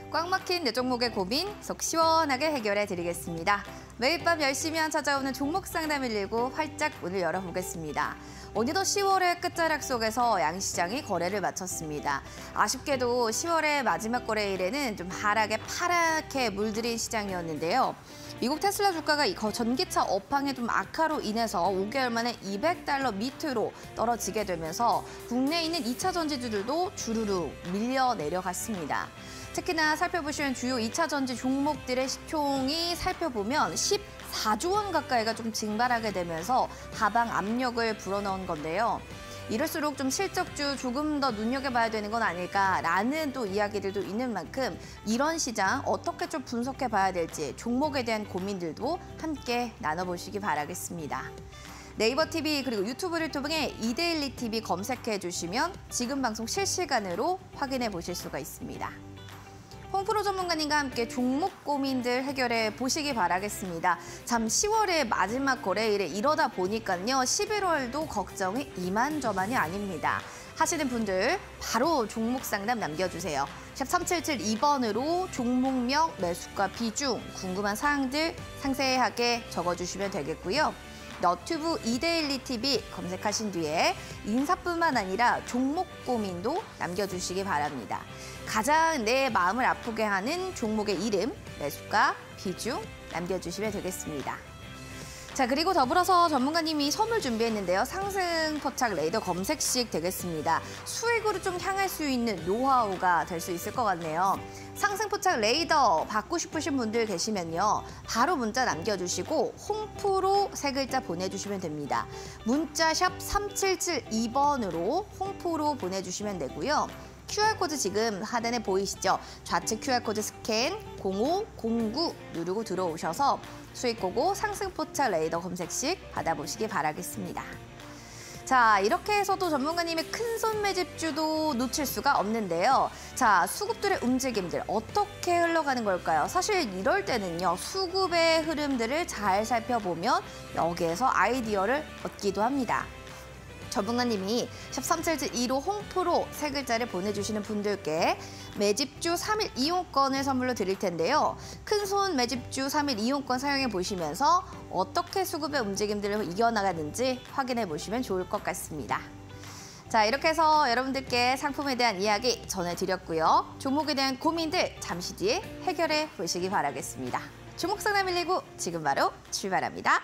꽉 막힌 내 종목의 고민 속 시원하게 해결해 드리겠습니다. 매일 밤 10시면 찾아오는 종목 상담 119 활짝 문을 열어보겠습니다. 오늘도 10월의 끝자락 속에서 양시장이 거래를 마쳤습니다. 아쉽게도 10월의 마지막 거래일에는 좀 하락에 파랗게 물들인 시장이었는데요. 미국 테슬라 주가가 전기차 업황의 좀 악화로 인해서 5개월 만에 $200 밑으로 떨어지게 되면서 국내에 있는 2차 전지주들도 주르륵 밀려 내려갔습니다. 특히나 살펴보시면 주요 2차 전지 종목들의 시총이 살펴보면 14조 원 가까이가 좀 증발하게 되면서 하방 압력을 불어넣은 건데요. 이럴수록 좀 실적주 조금 더 눈여겨봐야 되는 건 아닐까라는 또 이야기들도 있는 만큼 이런 시장 어떻게 좀 분석해봐야 될지 종목에 대한 고민들도 함께 나눠보시기 바라겠습니다. 네이버 TV 그리고 유튜브를 통해 이데일리 TV 검색해 주시면 지금 방송 실시간으로 확인해 보실 수가 있습니다. 홍프로 전문가님과 함께 종목 고민들 해결해 보시기 바라겠습니다. 참 10월의 마지막 거래일에 이러다 보니까요. 11월도 걱정이 이만저만이 아닙니다. 하시는 분들 바로 종목 상담 남겨주세요. 샵 3772번으로 종목명, 매수가, 비중, 궁금한 사항들 상세하게 적어주시면 되겠고요. 너튜브 이데일리 TV 검색하신 뒤에 인사뿐만 아니라 종목 고민도 남겨주시기 바랍니다. 가장 내 마음을 아프게 하는 종목의 이름, 매수가, 비중 남겨주시면 되겠습니다. 자, 그리고 더불어서 전문가님이 선물 준비했는데요. 상승 포착 레이더 검색식 되겠습니다. 수익으로 좀 향할 수 있는 노하우가 될 수 있을 것 같네요. 상승 포착 레이더 받고 싶으신 분들 계시면요. 바로 문자 남겨주시고 홍프로 세 글자 보내주시면 됩니다. 문자 샵 3772번으로 홍프로 보내주시면 되고요. QR코드 지금 하단에 보이시죠? 좌측 QR코드 스캔 0509 누르고 들어오셔서 수익고고 상승포착 레이더 검색식 받아보시기 바라겠습니다. 자, 이렇게 해서도 전문가님의 큰손 매집주도 놓칠 수가 없는데요. 자, 수급들의 움직임들 어떻게 흘러가는 걸까요? 사실 이럴 때는요. 수급의 흐름들을 잘 살펴보면 여기에서 아이디어를 얻기도 합니다. 전문가님이 샵 3772로 홍프로 세 글자를 보내주시는 분들께 매집주 3일 이용권을 선물로 드릴 텐데요. 큰손 매집주 3일 이용권 사용해 보시면서 어떻게 수급의 움직임들을 이겨나가는지 확인해 보시면 좋을 것 같습니다. 자, 이렇게 해서 여러분들께 상품에 대한 이야기 전해드렸고요. 종목에 대한 고민들 잠시 뒤에 해결해 보시기 바라겠습니다. 종목 상담 119 지금 바로 출발합니다.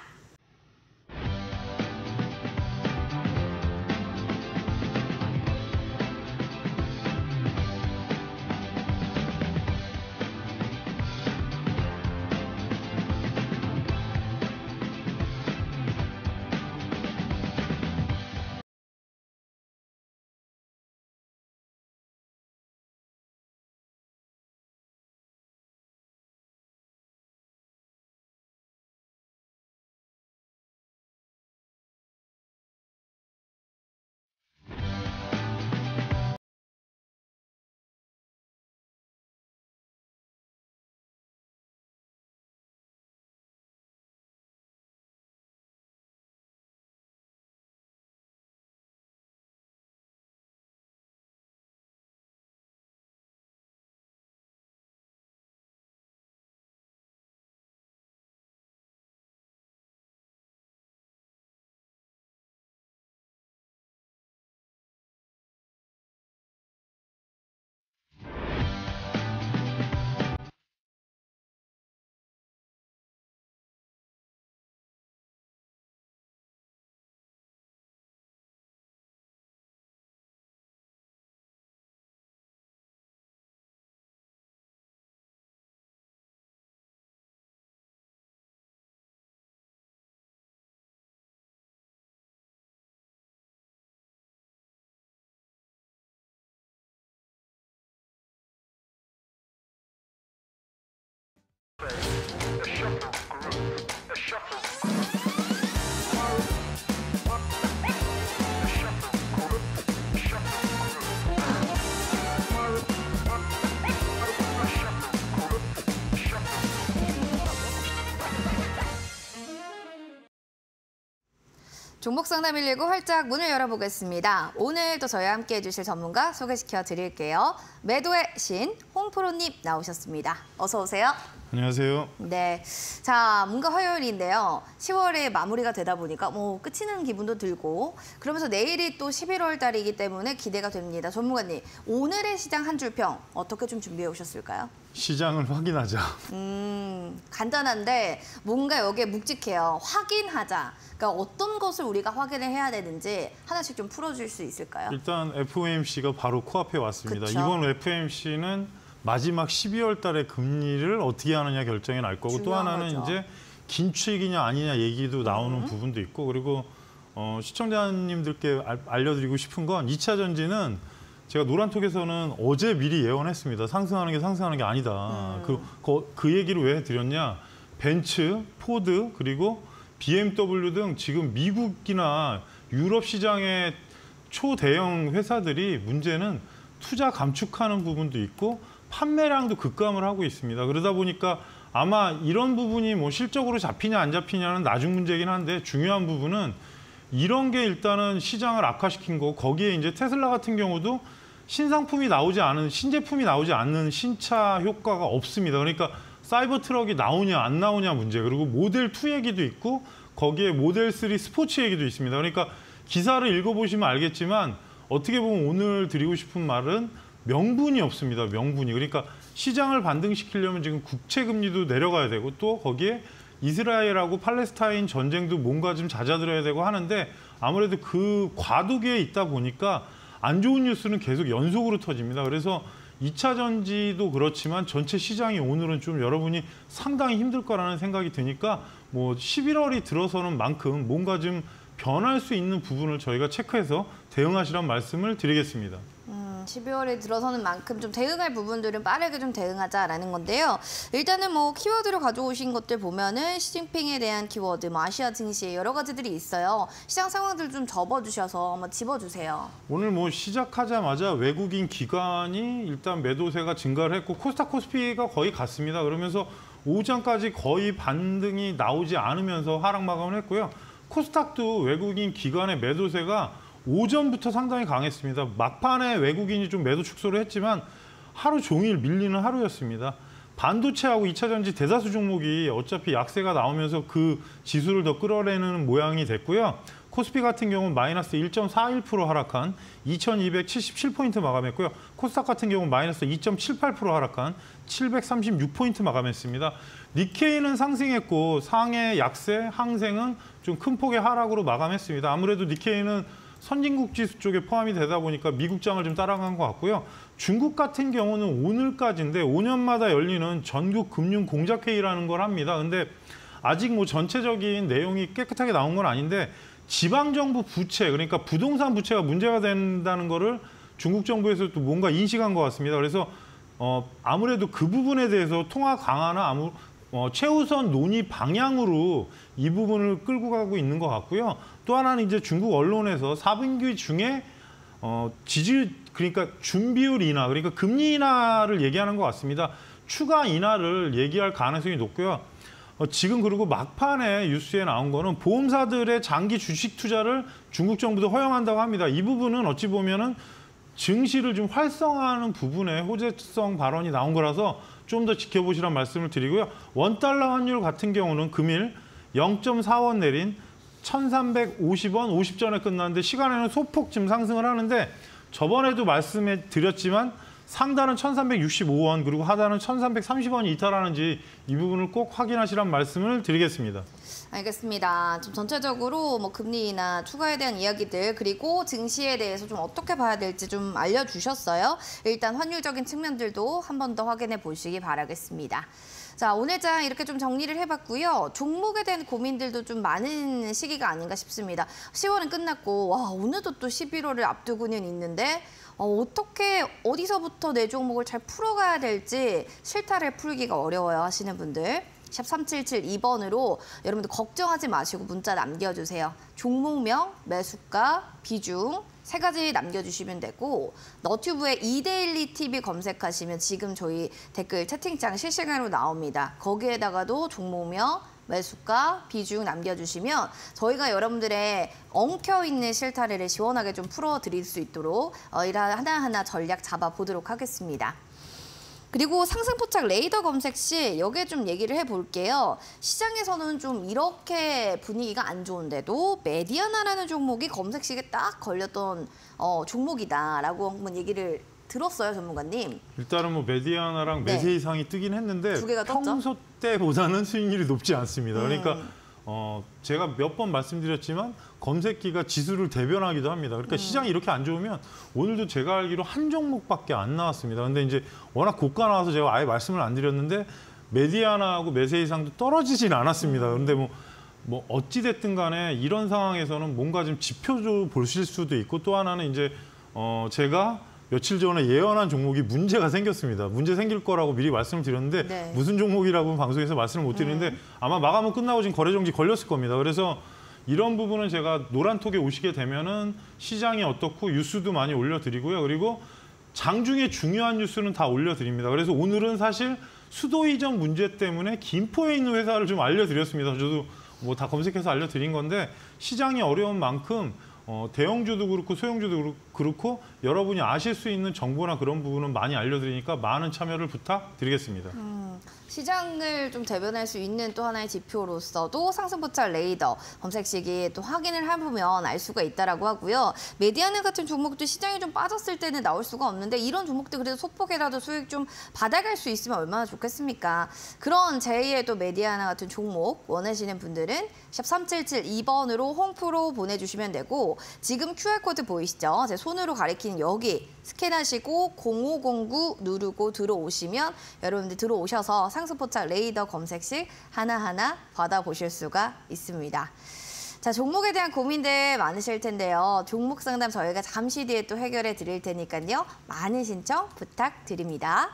종목 상담 119 활짝 문을 열어보겠습니다. 오늘 또 저희와 함께 해주실 전문가 소개시켜 드릴게요. 매도의 신 홍 프로님 나오셨습니다. 어서 오세요. 안녕하세요. 네, 자 뭔가 화요일인데요. 10월에 마무리가 되다 보니까 뭐 끝이 나는 기분도 들고 그러면서 내일이 또 11월 달이기 때문에 기대가 됩니다. 전문가님, 오늘의 시장 한 줄 평 어떻게 좀 준비해 오셨을까요? 시장을 확인하자. 간단한데 뭔가 여기에 묵직해요. 확인하자. 그러니까 어떤 것을 우리가 확인을 해야 되는지 하나씩 좀 풀어줄 수 있을까요? 일단 FOMC가 바로 코앞에 왔습니다. 그쵸? 이번 FOMC는 마지막 12월 달에 금리를 어떻게 하느냐 결정이 날 거고 또 하나는 거죠. 이제 긴축이냐 아니냐 얘기도 나오는 부분도 있고 그리고 시청자님들께 알려드리고 싶은 건 2차 전지는 제가 노란톡에서는 어제 미리 예언했습니다. 상승하는 게 아니다. 그 얘기를 왜 드렸냐. 벤츠, 포드 그리고 BMW 등 지금 미국이나 유럽 시장의 초대형 회사들이 문제는 투자 감축하는 부분도 있고 판매량도 급감을 하고 있습니다. 그러다 보니까 아마 이런 부분이 뭐 실적으로 잡히냐 안 잡히냐는 나중 문제긴 한데 중요한 부분은 이런 게 일단은 시장을 악화시킨 거고 거기에 이제 테슬라 같은 경우도 신상품이 나오지 않은 신제품이 나오지 않는 신차 효과가 없습니다. 그러니까 사이버 트럭이 나오냐 안 나오냐 문제 그리고 모델 2 얘기도 있고 거기에 모델 3 스포츠 얘기도 있습니다. 그러니까 기사를 읽어보시면 알겠지만 어떻게 보면 오늘 드리고 싶은 말은 명분이 없습니다. 명분이. 그러니까 시장을 반등시키려면 지금 국채 금리도 내려가야 되고 또 거기에 이스라엘하고 팔레스타인 전쟁도 뭔가 좀 잦아들어야 되고 하는데 아무래도 그 과도기에 있다 보니까 안 좋은 뉴스는 계속 연속으로 터집니다. 그래서 2차 전지도 그렇지만 전체 시장이 오늘은 좀 여러분이 상당히 힘들 거라는 생각이 드니까 뭐 11월이 들어서는 만큼 뭔가 좀 변할 수 있는 부분을 저희가 체크해서 대응하시라는 말씀을 드리겠습니다. 12월에 들어서는 만큼 좀 대응할 부분들은 빠르게 좀 대응하자라는 건데요. 일단은 뭐 키워드로 가져오신 것들 보면은 시진핑에 대한 키워드, 뭐 아시아 증시 여러 가지들이 있어요. 시장 상황들 좀 접어주셔서 한번 짚어주세요. 오늘 뭐 시작하자마자 외국인 기관이 일단 매도세가 증가를 했고 코스닥 코스피가 거의 같습니다. 그러면서 오전까지 거의 반등이 나오지 않으면서 하락 마감을 했고요. 코스닥도 외국인 기관의 매도세가 오전부터 상당히 강했습니다. 막판에 외국인이 좀 매도 축소를 했지만 하루 종일 밀리는 하루였습니다. 반도체하고 2차 전지 대다수 종목이 어차피 약세가 나오면서 그 지수를 더 끌어내는 모양이 됐고요. 코스피 같은 경우는 마이너스 1.41% 하락한 2277포인트 마감했고요. 코스닥 같은 경우는 마이너스 2.78% 하락한 736포인트 마감했습니다. 니케이는 상승했고 상해 약세, 항생은 좀 큰 폭의 하락으로 마감했습니다. 아무래도 니케이는 선진국 지수 쪽에 포함이 되다 보니까 미국장을 좀 따라간 것 같고요. 중국 같은 경우는 오늘까지인데 5년마다 열리는 전국 금융 공작회의라는 걸 합니다. 근데 아직 뭐 전체적인 내용이 깨끗하게 나온 건 아닌데 지방정부 부채, 그러니까 부동산 부채가 문제가 된다는 거를 중국 정부에서 또 뭔가 인식한 것 같습니다. 그래서 아무래도 그 부분에 대해서 통화 강화나 최우선 논의 방향으로 이 부분을 끌고 가고 있는 것 같고요. 또 하나는 이제 중국 언론에서 4분기 중에 그러니까 준비율 인하, 그러니까 금리 인하를 얘기하는 것 같습니다. 추가 인하를 얘기할 가능성이 높고요. 지금 그리고 막판에 뉴스에 나온 거는 보험사들의 장기 주식 투자를 중국 정부도 허용한다고 합니다. 이 부분은 어찌 보면은 증시를 좀 활성화하는 부분에 호재성 발언이 나온 거라서 좀 더 지켜보시라는 말씀을 드리고요. 원달러 환율 같은 경우는 금일 0.4원 내린 1350원 50전에 끝났는데 시간에는 소폭 지금 상승을 하는데 저번에도 말씀해 드렸지만 상단은 1365원 그리고 하단은 1330원이 이탈하는지 이 부분을 꼭 확인하시라는 말씀을 드리겠습니다. 알겠습니다. 좀 전체적으로 뭐 금리나 추가에 대한 이야기들 그리고 증시에 대해서 좀 어떻게 봐야 될지 좀 알려주셨어요. 일단 환율적인 측면들도 한 번 더 확인해 보시기 바라겠습니다. 자, 오늘 장 이렇게 좀 정리를 해봤고요. 종목에 대한 고민들도 좀 많은 시기가 아닌가 싶습니다. 10월은 끝났고 와 오늘도 또 11월을 앞두고는 있는데 어떻게 어디서부터 내 종목을 잘 풀어가야 될지 실타를 풀기가 어려워요 하시는 분들. 샵 3772번으로 여러분들 걱정하지 마시고 문자 남겨주세요. 종목명, 매수가, 비중 3가지 남겨주시면 되고 너튜브에 이데일리 TV 검색하시면 지금 저희 댓글 채팅창 실시간으로 나옵니다. 거기에다가도 종목명, 매수가, 비중 남겨주시면 저희가 여러분들의 엉켜있는 실타래를 시원하게 좀 풀어드릴 수 있도록 하나하나 전략 잡아보도록 하겠습니다. 그리고 상승포착 레이더 검색 시 여기에 좀 얘기를 해볼게요. 시장에서는 좀 이렇게 분위기가 안 좋은데도 메디아나라는 종목이 검색식에 딱 걸렸던 종목이다라고 한번 얘기를 들었어요, 전문가님. 일단은 뭐 메디아나랑 네. 매세이상이 뜨긴 했는데 두 개가 떴죠? 평소 때보다는 수익률이 높지 않습니다. 그러니까 제가 몇 번 말씀드렸지만 검색기가 지수를 대변하기도 합니다. 그러니까 시장이 이렇게 안 좋으면 오늘도 제가 알기로 한 종목밖에 안 나왔습니다. 근데 이제 워낙 고가 나와서 제가 아예 말씀을 안 드렸는데 메디아나하고 매세이상도 떨어지진 않았습니다. 그런데 뭐 어찌 됐든 간에 이런 상황에서는 뭔가 좀 지표로 보실 수도 있고 또 하나는 이제 제가 며칠 전에 예언한 종목이 문제가 생겼습니다. 문제 생길 거라고 미리 말씀을 드렸는데 네. 무슨 종목이라고 방송에서 말씀을 못 드리는데 아마 마감은 끝나고 지금 거래정지 걸렸을 겁니다. 그래서 이런 부분은 제가 노란톡에 오시게 되면은 시장이 어떻고 뉴스도 많이 올려드리고요. 그리고 장중에 중요한 뉴스는 다 올려드립니다. 그래서 오늘은 사실 수도 이전 문제 때문에 김포에 있는 회사를 좀 알려드렸습니다. 저도 뭐 다 검색해서 알려드린 건데 시장이 어려운 만큼 대형주도 그렇고 소형주도 그렇고 여러분이 아실 수 있는 정보나 그런 부분은 많이 알려드리니까 많은 참여를 부탁드리겠습니다. 시장을 좀 대변할 수 있는 또 하나의 지표로서도 상승포착 레이더 검색 시기 또 확인을 해보면 알 수가 있다라고 하고요. 메디아나 같은 종목도 시장이 좀 빠졌을 때는 나올 수가 없는데 이런 종목들 그래도 소폭이라도 수익 좀 받아갈 수 있으면 얼마나 좋겠습니까? 그런 제2의 또 메디아나 같은 종목 원하시는 분들은 샵 3772번으로 홈프로 보내주시면 되고 지금 QR코드 보이시죠? 제 손으로 가리키는 여기 스캔하시고 0509 누르고 들어오시면 여러분들 들어오셔서 상승포착 레이더 검색식 하나하나 받아보실 수가 있습니다. 자, 종목에 대한 고민들 많으실 텐데요. 종목 상담 저희가 잠시 뒤에 또 해결해 드릴 테니까요. 많은 신청 부탁드립니다.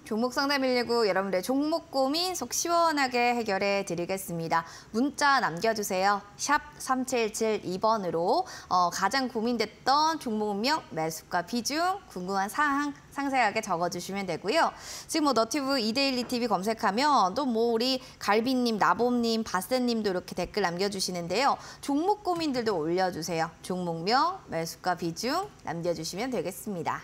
종목 상담 119 여러분들의 종목 고민 속 시원하게 해결해 드리겠습니다. 문자 남겨주세요. 샵 3772번으로 가장 고민됐던 종목명, 매수가 비중, 궁금한 사항 상세하게 적어주시면 되고요. 지금 뭐 너튜브 이데일리 TV 검색하면 또 뭐 우리 갈비님, 나봄님, 바세님도 이렇게 댓글 남겨주시는데요. 종목 고민들도 올려주세요. 종목명, 매수가 비중 남겨주시면 되겠습니다.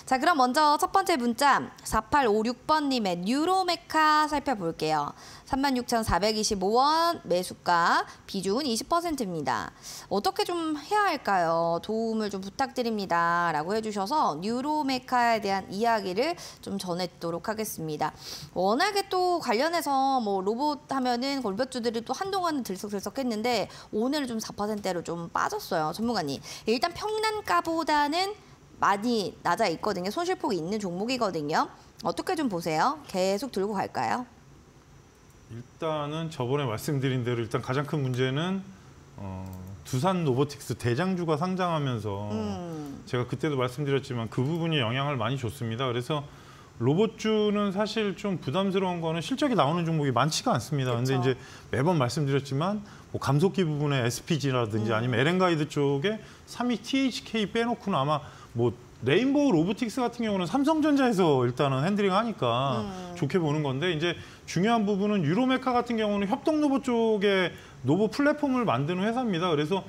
자, 그럼 먼저 첫 번째 문자 4856번님의 뉴로메카 살펴볼게요. 36,425원 매수가 비중은 20%입니다. 어떻게 좀 해야 할까요? 도움을 좀 부탁드립니다. 라고 해주셔서 뉴로메카에 대한 이야기를 좀 전해드리도록 하겠습니다. 워낙에 또 관련해서 뭐 로봇 하면은 골격주들이 또 한동안은 들썩들썩했는데 오늘 좀 4%로 좀 빠졌어요. 전문가님. 일단 평단가보다는 많이 낮아 있거든요. 손실폭이 있는 종목이거든요. 어떻게 좀 보세요? 계속 들고 갈까요? 일단은 저번에 말씀드린 대로 일단 가장 큰 문제는 두산 로보틱스 대장주가 상장하면서 제가 그때도 말씀드렸지만 그 부분이 영향을 많이 줬습니다. 그래서 로봇주는 사실 좀 부담스러운 거는 실적이 나오는 종목이 많지가 않습니다. 그런데 이제 매번 말씀드렸지만 뭐 감속기 부분에 SPG라든지 아니면 LN가이드 쪽에 3위 THK 빼놓고는 아마 뭐 레인보우 로보틱스 같은 경우는 삼성전자에서 일단은 핸들링 하니까 좋게 보는 건데 이제 중요한 부분은 유로메카 같은 경우는 협동로봇 쪽에 로봇 플랫폼을 만드는 회사입니다. 그래서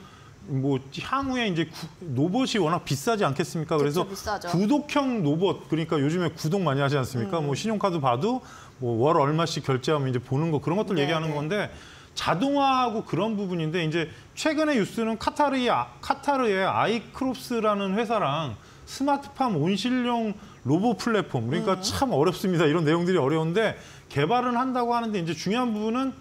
뭐 향후에 이제 로봇이 워낙 비싸지 않겠습니까? 그래서 비싸죠. 구독형 로봇 그러니까 요즘에 구독 많이 하지 않습니까? 뭐 신용카드 봐도 뭐 월 얼마씩 결제하면 이제 보는 거 그런 것들 얘기하는 건데 자동화하고 그런 부분인데 이제 최근에 뉴스는 카타르의 아이크롭스라는 회사랑 스마트팜 온실용 로봇 플랫폼 그러니까 참 어렵습니다. 이런 내용들이 어려운데 개발은 한다고 하는데 이제 중요한 부분은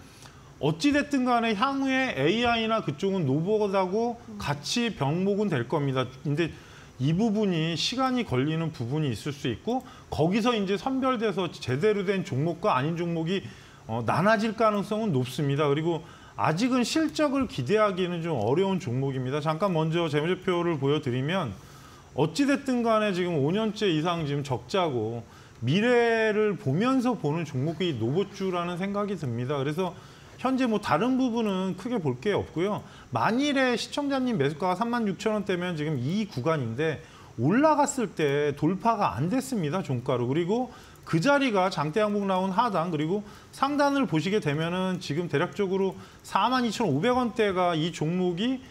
어찌됐든 간에 향후에 AI나 그쪽은 로봇하고 같이 병목은 될 겁니다. 근데 이 부분이 시간이 걸리는 부분이 있을 수 있고 거기서 이제 선별돼서 제대로 된 종목과 아닌 종목이 나눠질 가능성은 높습니다. 그리고 아직은 실적을 기대하기는 좀 어려운 종목입니다. 잠깐 먼저 재무제표를 보여드리면 어찌됐든 간에 지금 5년째 이상 지금 적자고 미래를 보면서 보는 종목이 로봇주라는 생각이 듭니다. 그래서 현재 뭐 다른 부분은 크게 볼 게 없고요. 만일에 시청자님 매수가가 36,000원대면 지금 이 구간인데 올라갔을 때 돌파가 안 됐습니다. 종가로. 그리고 그 자리가 장대 양봉 나온 하단 그리고 상단을 보시게 되면은 지금 대략적으로 42,500원대가 이 종목이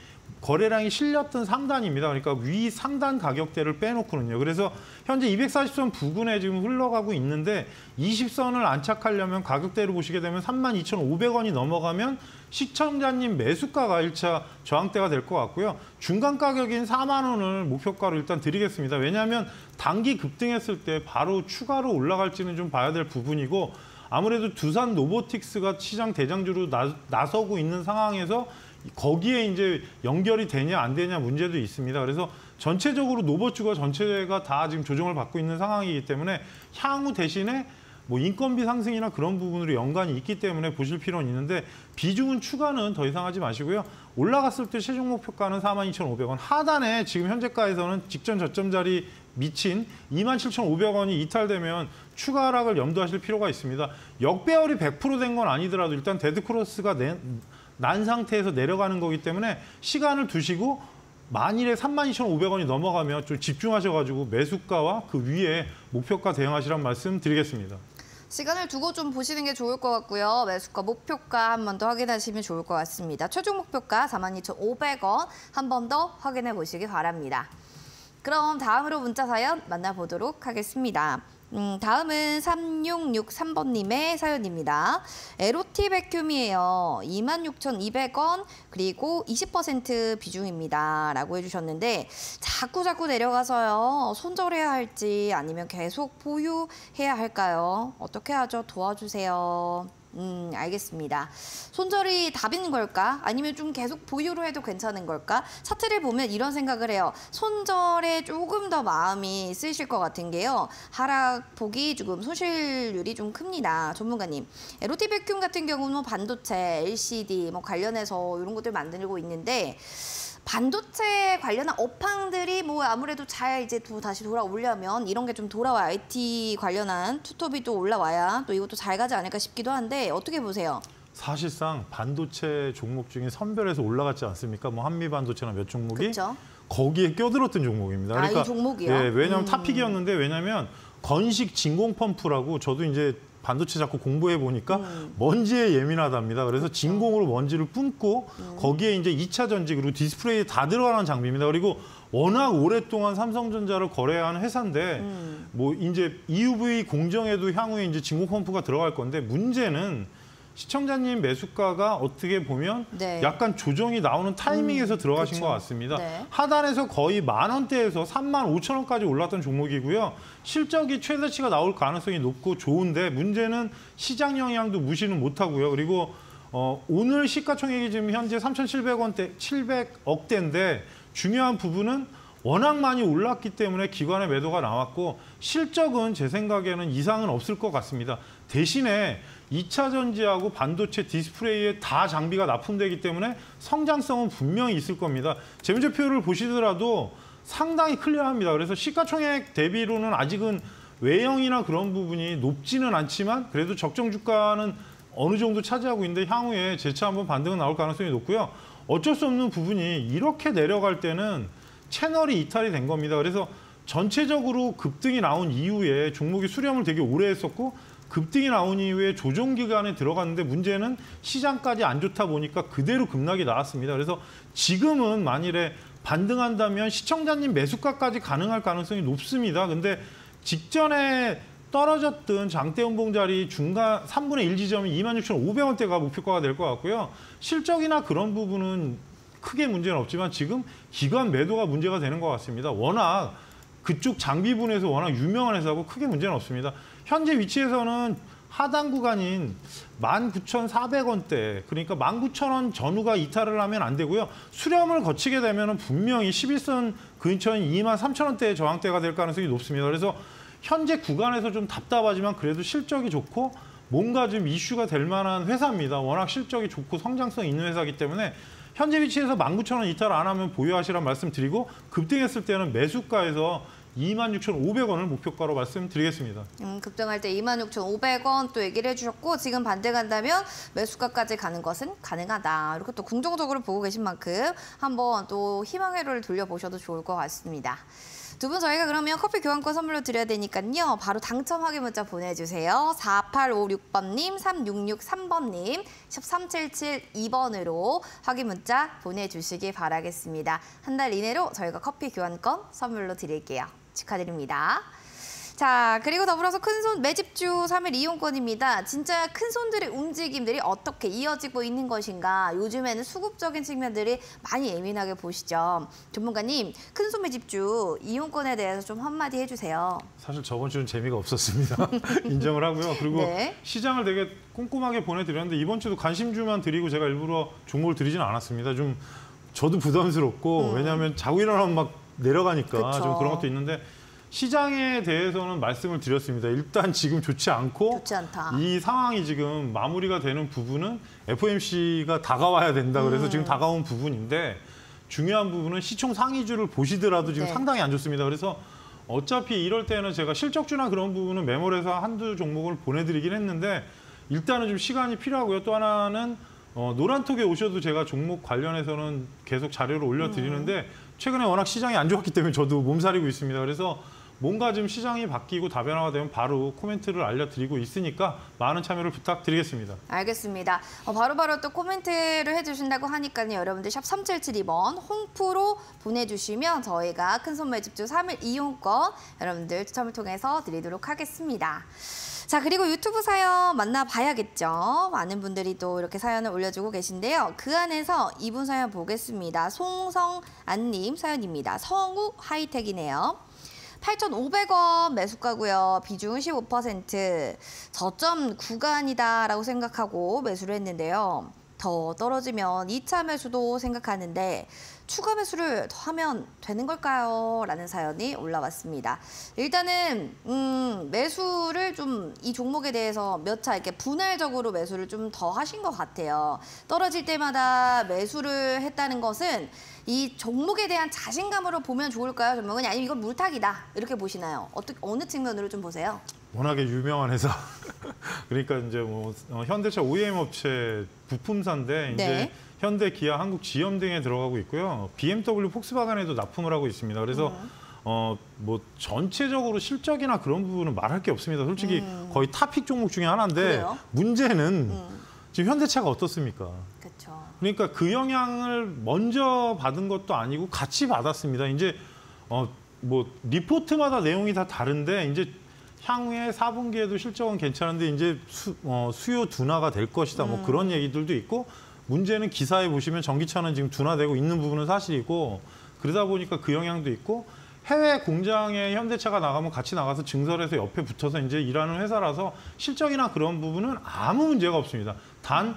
거래량이 실렸던 상단입니다. 그러니까 위 상단 가격대를 빼놓고는요. 그래서 현재 240선 부근에 지금 흘러가고 있는데 20선을 안착하려면 가격대를 보시게 되면 32,500원이 넘어가면 시청자님 매수가가 1차 저항대가 될 것 같고요. 중간 가격인 4만 원을 목표가로 일단 드리겠습니다. 왜냐하면 단기 급등했을 때 바로 추가로 올라갈지는 좀 봐야 될 부분이고 아무래도 두산 로보틱스가 시장 대장주로 나서고 있는 상황에서 거기에 이제 연결이 되냐 안 되냐 문제도 있습니다. 그래서 전체적으로 노버주가 전체가 다 지금 조정을 받고 있는 상황이기 때문에 향후 대신에 뭐 인건비 상승이나 그런 부분으로 연관이 있기 때문에 보실 필요는 있는데 비중은 추가는 더 이상 하지 마시고요. 올라갔을 때 최종 목표가는 42,500원. 하단에 지금 현재가에서는 직전 저점 자리 미친 27,500원이 이탈되면 추가 하락을 염두하실 필요가 있습니다. 역배열이 100% 된 건 아니더라도 일단 데드크로스가 난 상태에서 내려가는 거기 때문에 시간을 두시고 만일에 32,500원이 넘어가면 좀 집중하셔가지고 매수가와 그 위에 목표가 대응하시란 말씀 드리겠습니다. 시간을 두고 좀 보시는 게 좋을 것 같고요. 매수가 목표가 한 번 더 확인하시면 좋을 것 같습니다. 최종 목표가 42,500원 한 번 더 확인해 보시기 바랍니다. 그럼 다음으로 문자 사연 만나보도록 하겠습니다. 다음은 3663번님의 사연입니다. 에로티 백큐미예요. 26,200원 그리고 20% 비중입니다. 라고 해주셨는데 자꾸 내려가서요. 손절해야 할지 아니면 계속 보유해야 할까요? 어떻게 하죠? 도와주세요. 알겠습니다. 손절이 답인 걸까? 아니면 좀 계속 보유로 해도 괜찮은 걸까? 차트를 보면 이런 생각을 해요. 손절에 조금 더 마음이 쓰이실 것 같은 게요. 하락폭이 조금 손실률이 좀 큽니다. 전문가님. 에로티 백큐 같은 경우는 반도체, LCD 뭐 관련해서 이런 것들 만들고 있는데 반도체 관련한 업황들이 뭐 아무래도 잘 이제 다시 돌아오려면 이런 게 좀 돌아와야 IT 관련한 투톱이 또 올라와야 또 이것도 잘 가지 않을까 싶기도 한데 어떻게 보세요? 사실상 반도체 종목 중에 선별해서 올라갔지 않습니까? 뭐 한미반도체나 몇 종목이 그쵸? 거기에 껴들었던 종목입니다. 그러니까 이 종목이요? 예, 왜냐하면 탑픽이었는데 왜냐하면 건식 진공 펌프라고 저도 이제 반도체 자꾸 공부해 보니까 먼지에 예민하답니다. 그래서 진공으로 먼지를 뿜고 거기에 이제 2차 전지 그리고 디스플레이에 다 들어가는 장비입니다. 그리고 워낙 오랫동안 삼성전자를 거래한 회사인데 뭐 이제 EUV 공정에도 향후에 이제 진공 펌프가 들어갈 건데 문제는 시청자님 매수가가 어떻게 보면 네. 약간 조정이 나오는 타이밍에서 들어가신 그렇죠. 것 같습니다. 네. 하단에서 거의 10,000원대에서 35,000원까지 올랐던 종목이고요. 실적이 최대치가 나올 가능성이 높고 좋은데 문제는 시장 영향도 무시는 못하고요. 그리고 오늘 시가총액이 지금 현재 3,700원대, 700억대인데 중요한 부분은 워낙 많이 올랐기 때문에 기관의 매도가 나왔고 실적은 제 생각에는 이상은 없을 것 같습니다. 대신에 2차 전지하고 반도체 디스플레이에 다 장비가 납품되기 때문에 성장성은 분명히 있을 겁니다. 재무제표를 보시더라도 상당히 클리어합니다. 그래서 시가총액 대비로는 아직은 외형이나 그런 부분이 높지는 않지만 그래도 적정 주가는 어느 정도 차지하고 있는데 향후에 재차 한번 반등은 나올 가능성이 높고요. 어쩔 수 없는 부분이 이렇게 내려갈 때는 채널이 이탈이 된 겁니다. 그래서 전체적으로 급등이 나온 이후에 종목이 수렴을 되게 오래 했었고 급등이 나온 이후에 조정 기간에 들어갔는데 문제는 시장까지 안 좋다 보니까 그대로 급락이 나왔습니다. 그래서 지금은 만일에 반등한다면 시청자님 매수가까지 가능할 가능성이 높습니다. 근데 직전에 떨어졌던 장대음봉 자리 중간 3분의 1 지점이 26,500원대가 목표가가 될 것 같고요. 실적이나 그런 부분은 크게 문제는 없지만 지금 기관 매도가 문제가 되는 것 같습니다. 워낙 그쪽 장비분에서 워낙 유명한 회사고 크게 문제는 없습니다. 현재 위치에서는 하단 구간인 19,400원대, 그러니까 19,000원 전후가 이탈을 하면 안 되고요. 수렴을 거치게 되면 분명히 11선 근처인 23,000원대의 저항대가 될 가능성이 높습니다. 그래서 현재 구간에서 좀 답답하지만 그래도 실적이 좋고 뭔가 좀 이슈가 될 만한 회사입니다. 워낙 실적이 좋고 성장성 있는 회사이기 때문에 현재 위치에서 19,000원 이탈 안 하면 보유하시란 말씀 드리고 급등했을 때는 매수가에서 26,500원을 목표가로 말씀드리겠습니다. 급등할 때 26,500원 또 얘기를 해주셨고 지금 반대 간다면 매수가까지 가는 것은 가능하다. 이렇게 또 긍정적으로 보고 계신 만큼 한번 또 희망회로를 돌려보셔도 좋을 것 같습니다. 두 분 저희가 그러면 커피 교환권 선물로 드려야 되니까요. 바로 당첨 확인 문자 보내주세요. 4856번님, 3663번님, 샵 3772번으로 확인 문자 보내주시기 바라겠습니다. 한 달 이내로 저희가 커피 교환권 선물로 드릴게요. 축하드립니다. 자, 그리고 더불어서 큰손 매집주 3일 이용권입니다. 진짜 큰손들의 움직임들이 어떻게 이어지고 있는 것인가. 요즘에는 수급적인 측면들이 많이 예민하게 보시죠. 전문가님, 큰손 매집주 이용권에 대해서 좀 한마디 해주세요. 사실 저번 주는 재미가 없었습니다. 인정을 하고요. 그리고 네. 시장을 되게 꼼꼼하게 보내드렸는데 이번 주도 관심주만 드리고 제가 일부러 종목을 드리지는 않았습니다. 좀 저도 부담스럽고 왜냐하면 자고 일어나면 막 내려가니까 그쵸. 좀 그런 것도 있는데 시장에 대해서는 말씀을 드렸습니다. 일단 지금 좋지 않고 좋지 않다. 이 상황이 지금 마무리가 되는 부분은 FOMC가 다가와야 된다. 그래서 지금 다가온 부분인데 중요한 부분은 시총 상위주를 보시더라도 지금 네. 상당히 안 좋습니다. 그래서 어차피 이럴 때는 제가 실적주나 그런 부분은 매몰해서 한두 종목을 보내드리긴 했는데 일단은 좀 시간이 필요하고요. 또 하나는 노란톡에 오셔도 제가 종목 관련해서는 계속 자료를 올려드리는데 최근에 워낙 시장이 안 좋았기 때문에 저도 몸살이고 있습니다. 그래서 뭔가 좀 시장이 바뀌고 다변화가 되면 바로 코멘트를 알려드리고 있으니까 많은 참여를 부탁드리겠습니다. 알겠습니다. 바로바로 또 코멘트를 해주신다고 하니까요. 여러분들 샵 3772번 홈프로 보내주시면 저희가 큰손 매집주 3일 이용권 여러분들 추첨을 통해서 드리도록 하겠습니다. 자, 그리고 유튜브 사연 만나봐야겠죠. 많은 분들이 또 이렇게 사연을 올려주고 계신데요. 그 안에서 이분 사연 보겠습니다. 송성안님 사연입니다. 성우 하이텍이네요. 8,500원 매수가고요. 비중은 15%. 저점 구간이다라고 생각하고 매수를 했는데요. 더 떨어지면 2차 매수도 생각하는데 추가 매수를 더 하면 되는 걸까요? 라는 사연이 올라왔습니다. 일단은 매수를 좀 이 종목에 대해서 몇 차 이렇게 분할적으로 매수를 좀 더 하신 것 같아요. 떨어질 때마다 매수를 했다는 것은 이 종목에 대한 자신감으로 보면 좋을까요? 전문가님 아니면 이건 물타기다 이렇게 보시나요? 어느 측면으로 좀 보세요? 워낙에 유명한 회사. 그러니까 이제 뭐 현대차 OEM 업체 부품사인데 이제 네. 현대, 기아, 한국 GM 등에 들어가고 있고요. BMW, 폭스바겐에도 납품을 하고 있습니다. 그래서 뭐 전체적으로 실적이나 그런 부분은 말할 게 없습니다. 솔직히 거의 탑픽 종목 중에 하나인데 그래요? 문제는 지금 현대차가 어떻습니까? 그렇죠. 그러니까 그 영향을 먼저 받은 것도 아니고 같이 받았습니다. 이제 뭐 리포트마다 내용이 다 다른데 이제 향후에 4분기에도 실적은 괜찮은데 이제 수요 둔화가 될 것이다. 뭐 그런 얘기들도 있고 문제는 기사에 보시면 전기차는 지금 둔화되고 있는 부분은 사실이고 그러다 보니까 그 영향도 있고 해외 공장에 현대차가 나가면 같이 나가서 증설해서 옆에 붙어서 이제 일하는 회사라서 실적이나 그런 부분은 아무 문제가 없습니다. 단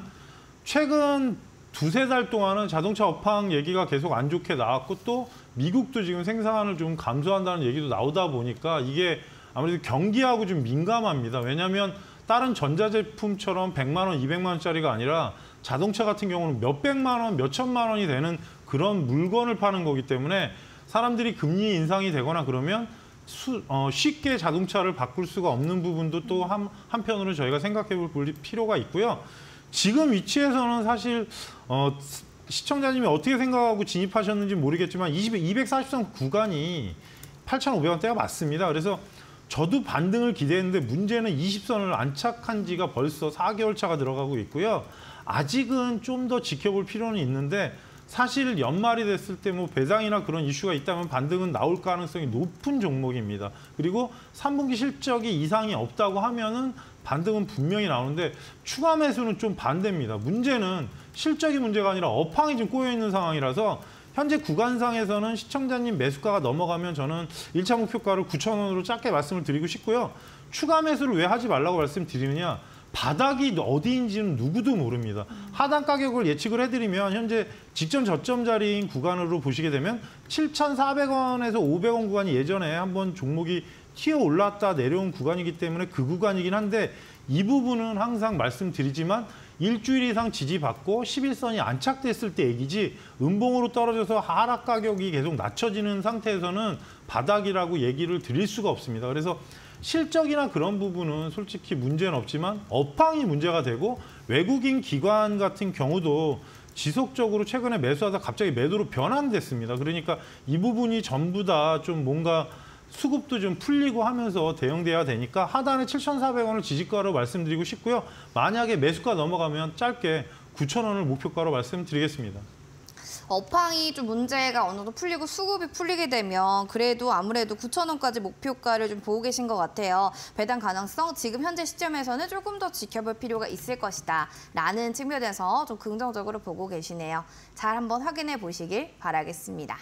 최근 두세 달 동안은 자동차 업황 얘기가 계속 안 좋게 나왔고 또 미국도 지금 생산을 좀 감소한다는 얘기도 나오다 보니까 이게 아무래도 경기하고 좀 민감합니다. 왜냐하면 다른 전자제품처럼 100만 원, 200만 원짜리가 아니라 자동차 같은 경우는 몇백만 원, 몇천만 원이 되는 그런 물건을 파는 거기 때문에 사람들이 금리 인상이 되거나 그러면 쉽게 자동차를 바꿀 수가 없는 부분도 또 한편으로 저희가 생각해 볼 필요가 있고요. 지금 위치에서는 사실 시청자님이 어떻게 생각하고 진입하셨는지 모르겠지만 240선 구간이 8,500원대가 맞습니다. 그래서 저도 반등을 기대했는데 문제는 20선을 안착한 지가 벌써 4개월 차가 들어가고 있고요. 아직은 좀 더 지켜볼 필요는 있는데 사실 연말이 됐을 때 뭐 배당이나 그런 이슈가 있다면 반등은 나올 가능성이 높은 종목입니다. 그리고 3분기 실적이 이상이 없다고 하면은 반등은 분명히 나오는데 추가 매수는 좀 반대입니다. 문제는 실적이 문제가 아니라 업황이 좀 꼬여 있는 상황이라서 현재 구간상에서는 시청자님 매수가가 넘어가면 저는 1차 목표가를 9,000원으로 짧게 말씀을 드리고 싶고요. 추가 매수를 왜 하지 말라고 말씀드리느냐. 바닥이 어디인지는 누구도 모릅니다. 하단 가격을 예측을 해드리면 현재 직전 저점 자리인 구간으로 보시게 되면 7,400원에서 500원 구간이 예전에 한번 종목이 튀어 올랐다 내려온 구간이기 때문에 그 구간이긴 한데 이 부분은 항상 말씀드리지만 일주일 이상 지지받고 10일선이 안착됐을 때 얘기지 음봉으로 떨어져서 하락 가격이 계속 낮춰지는 상태에서는 바닥이라고 얘기를 드릴 수가 없습니다. 그래서 실적이나 그런 부분은 솔직히 문제는 없지만 업황이 문제가 되고 외국인 기관 같은 경우도 지속적으로 최근에 매수하다 갑자기 매도로 변환됐습니다. 그러니까 이 부분이 전부 다 좀 뭔가 수급도 좀 풀리고 하면서 대응돼야 되니까 하단에 7,400원을 지지가로 말씀드리고 싶고요. 만약에 매수가 넘어가면 짧게 9,000원을 목표가로 말씀드리겠습니다. 업황이 좀 문제가 어느 정도 풀리고 수급이 풀리게 되면 그래도 아무래도 9,000원까지 목표가를 좀 보고 계신 것 같아요. 배당 가능성 지금 현재 시점에서는 조금 더 지켜볼 필요가 있을 것이다 라는 측면에서 좀 긍정적으로 보고 계시네요. 잘 한번 확인해 보시길 바라겠습니다.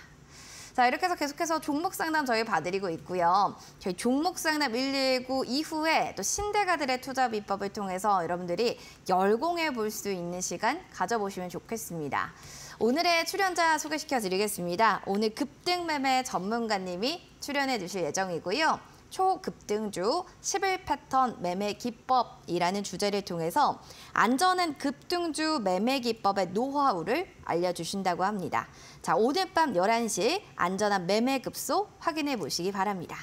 자, 이렇게 해서 계속해서 종목 상담 저희 봐드리고 있고요. 저희 종목 상담 119 이후에 또 신대가들의 투자 비법을 통해서 여러분들이 열공해 볼 수 있는 시간 가져보시면 좋겠습니다. 오늘의 출연자 소개시켜 드리겠습니다. 오늘 급등 매매 전문가님이 출연해 주실 예정이고요. 초급등주 11 패턴 매매 기법이라는 주제를 통해서 안전한 급등주 매매 기법의 노하우를 알려주신다고 합니다. 자, 오늘 밤 11시 안전한 매매 급소 확인해 보시기 바랍니다.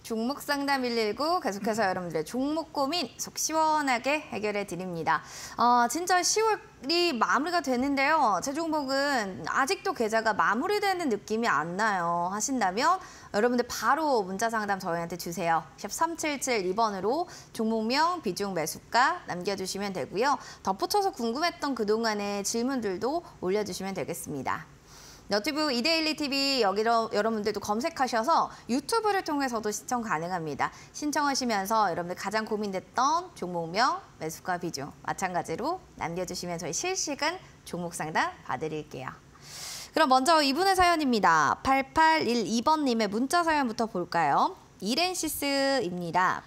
종목 상담 119 계속해서 여러분들의 종목 고민 속 시원하게 해결해 드립니다. 진짜 10월이 마무리가 되는데요. 제 종목은 아직도 계좌가 마무리되는 느낌이 안 나요 하신다면 여러분들 바로 문자 상담 저희한테 주세요. 샵 3772번으로 종목명, 비중, 매수가 남겨주시면 되고요. 덧붙여서 궁금했던 그동안의 질문들도 올려주시면 되겠습니다. 너튜브 이데일리 TV 여러분들도 검색하셔서 유튜브를 통해서도 시청 가능합니다. 신청하시면서 여러분들 가장 고민됐던 종목명, 매수가 비중 마찬가지로 남겨주시면 저희 실시간 종목 상담 봐드릴게요. 그럼 먼저 이분의 사연입니다. 8812번님의 문자 사연부터 볼까요? 이렌시스입니다.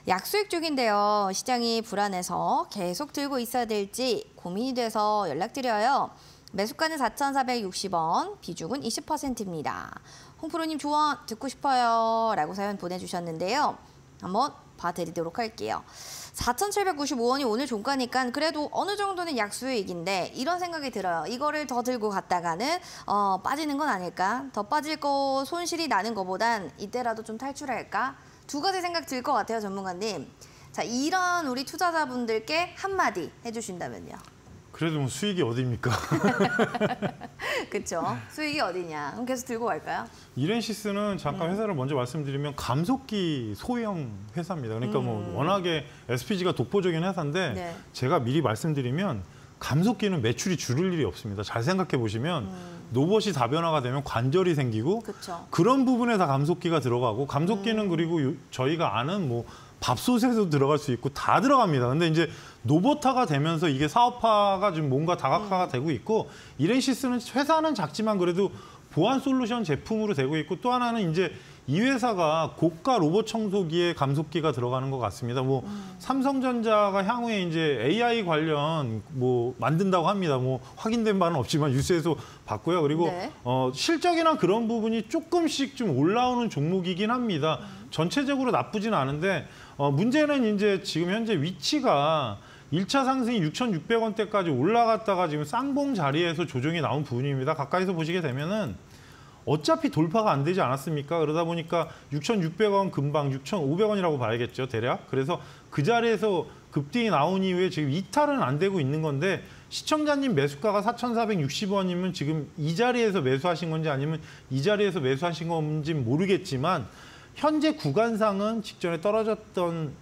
약수익 중인데요. 시장이 불안해서 계속 들고 있어야 될지 고민이 돼서 연락드려요. 매수가는 4,460원, 비중은 20%입니다. 홍프로님 조언 듣고 싶어요 라고 사연 보내주셨는데요. 한번 봐드리도록 할게요. 4,795원이 오늘 종가니까 그래도 어느 정도는 약수익인데 이런 생각이 들어요. 이거를 더 들고 갔다가는 빠지는 건 아닐까? 더 빠질 거 손실이 나는 것보단 이때라도 좀 탈출할까? 두 가지 생각 들 것 같아요, 전문가님. 자, 이런 우리 투자자분들께 한마디 해주신다면요. 그래도 뭐 수익이 어디입니까? 그렇죠. 수익이 어디냐. 그럼 계속 들고 갈까요? 이렌시스는 잠깐 회사를 먼저 말씀드리면 감속기 소형 회사입니다. 그러니까 뭐 워낙에 SPG가 독보적인 회사인데 네. 제가 미리 말씀드리면 감속기는 매출이 줄을 일이 없습니다. 잘 생각해 보시면 로봇이 다변화가 되면 관절이 생기고 그쵸. 그런 부분에 다 감속기가 들어가고 감속기는 그리고 저희가 아는 뭐 밥솥에도 들어갈 수 있고 다 들어갑니다. 근데 이제 노보타가 되면서 이게 사업화가 좀 뭔가 다각화가 되고 있고 이렌시스는 회사는 작지만 그래도 보안 솔루션 제품으로 되고 있고 또 하나는 이제 이 회사가 고가 로봇 청소기에 감속기가 들어가는 것 같습니다. 뭐 삼성전자가 향후에 이제 AI 관련 뭐 만든다고 합니다. 뭐 확인된 바는 없지만 뉴스에서 봤고요. 그리고 네. 실적이나 그런 부분이 조금씩 좀 올라오는 종목이긴 합니다. 전체적으로 나쁘진 않은데 문제는 이제 지금 현재 위치가 1차 상승이 6,600원대까지 올라갔다가 지금 쌍봉 자리에서 조정이 나온 부분입니다. 가까이서 보시게 되면은 어차피 돌파가 안 되지 않았습니까? 그러다 보니까 6,600원 금방 6,500원이라고 봐야겠죠, 대략. 그래서 그 자리에서 급등이 나온 이후에 지금 이탈은 안 되고 있는 건데 시청자님 매수가가 4,460원이면 지금 이 자리에서 매수하신 건지 아니면 이 자리에서 매수하신 건지 모르겠지만 현재 구간상은 직전에 떨어졌던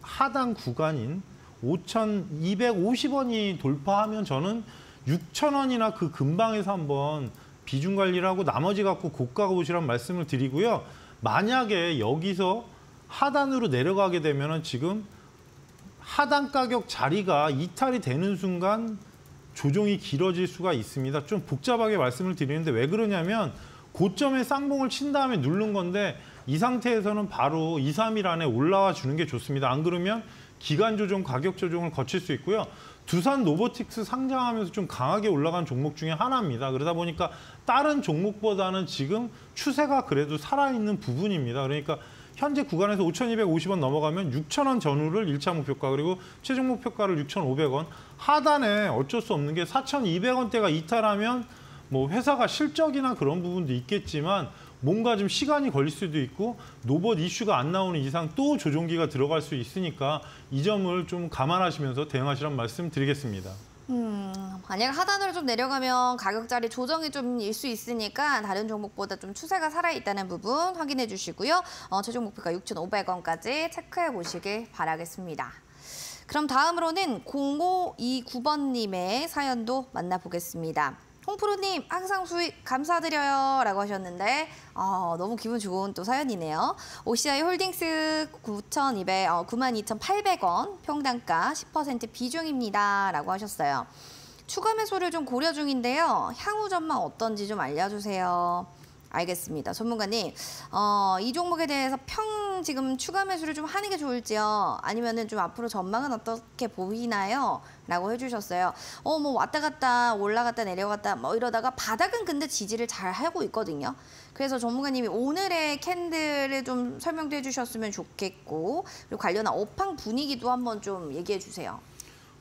하단 구간인 5,250원이 돌파하면 저는 6,000원이나 그 근방에서 한번 비중 관리를 하고 나머지 갖고 고가가 보시라는 말씀을 드리고요. 만약에 여기서 하단으로 내려가게 되면은 지금 하단 가격 자리가 이탈이 되는 순간 조정이 길어질 수가 있습니다. 좀 복잡하게 말씀을 드리는데 왜 그러냐면 고점에 쌍봉을 친 다음에 누른 건데 이 상태에서는 바로 2, 3일 안에 올라와 주는 게 좋습니다. 안 그러면 기간 조정, 가격 조정을 거칠 수 있고요. 두산 로보틱스 상장하면서 좀 강하게 올라간 종목 중에 하나입니다. 그러다 보니까 다른 종목보다는 지금 추세가 그래도 살아있는 부분입니다. 그러니까 현재 구간에서 5,250원 넘어가면 6,000원 전후를 1차 목표가, 그리고 최종 목표가를 6,500원. 하단에 어쩔 수 없는 게 4,200원대가 이탈하면 뭐 회사가 실적이나 그런 부분도 있겠지만 뭔가 좀 시간이 걸릴 수도 있고 노봇 이슈가 안 나오는 이상 또 조종기가 들어갈 수 있으니까 이 점을 좀 감안하시면서 대응하시란 말씀 드리겠습니다. 만약 하단으로 좀 내려가면 가격 자리 조정이 좀 일 수 있으니까 다른 종목보다 좀 추세가 살아있다는 부분 확인해 주시고요. 최종 목표가 6,500원까지 체크해 보시길 바라겠습니다. 그럼 다음으로는 0529번님의 사연도 만나보겠습니다. 홍프로님, 항상 수익 감사드려요 라고 하셨는데 너무 기분 좋은 또 사연이네요. OCI 홀딩스 92,800원 평단가 10% 비중입니다 라고 하셨어요. 추가 매수를 좀 고려 중인데요. 향후 전망 어떤지 좀 알려주세요. 알겠습니다. 전문가님, 이 종목에 대해서 지금 추가 매수를 좀 하는 게 좋을지요? 아니면은 좀 앞으로 전망은 어떻게 보이나요? 라고 해주셨어요. 뭐 왔다 갔다 올라갔다 내려갔다 뭐 이러다가 바닥은 근데 지지를 잘 하고 있거든요. 그래서 전문가님이 오늘의 캔들을 좀 설명도 해주셨으면 좋겠고, 그리고 관련한 업황 분위기도 한번 좀 얘기해 주세요.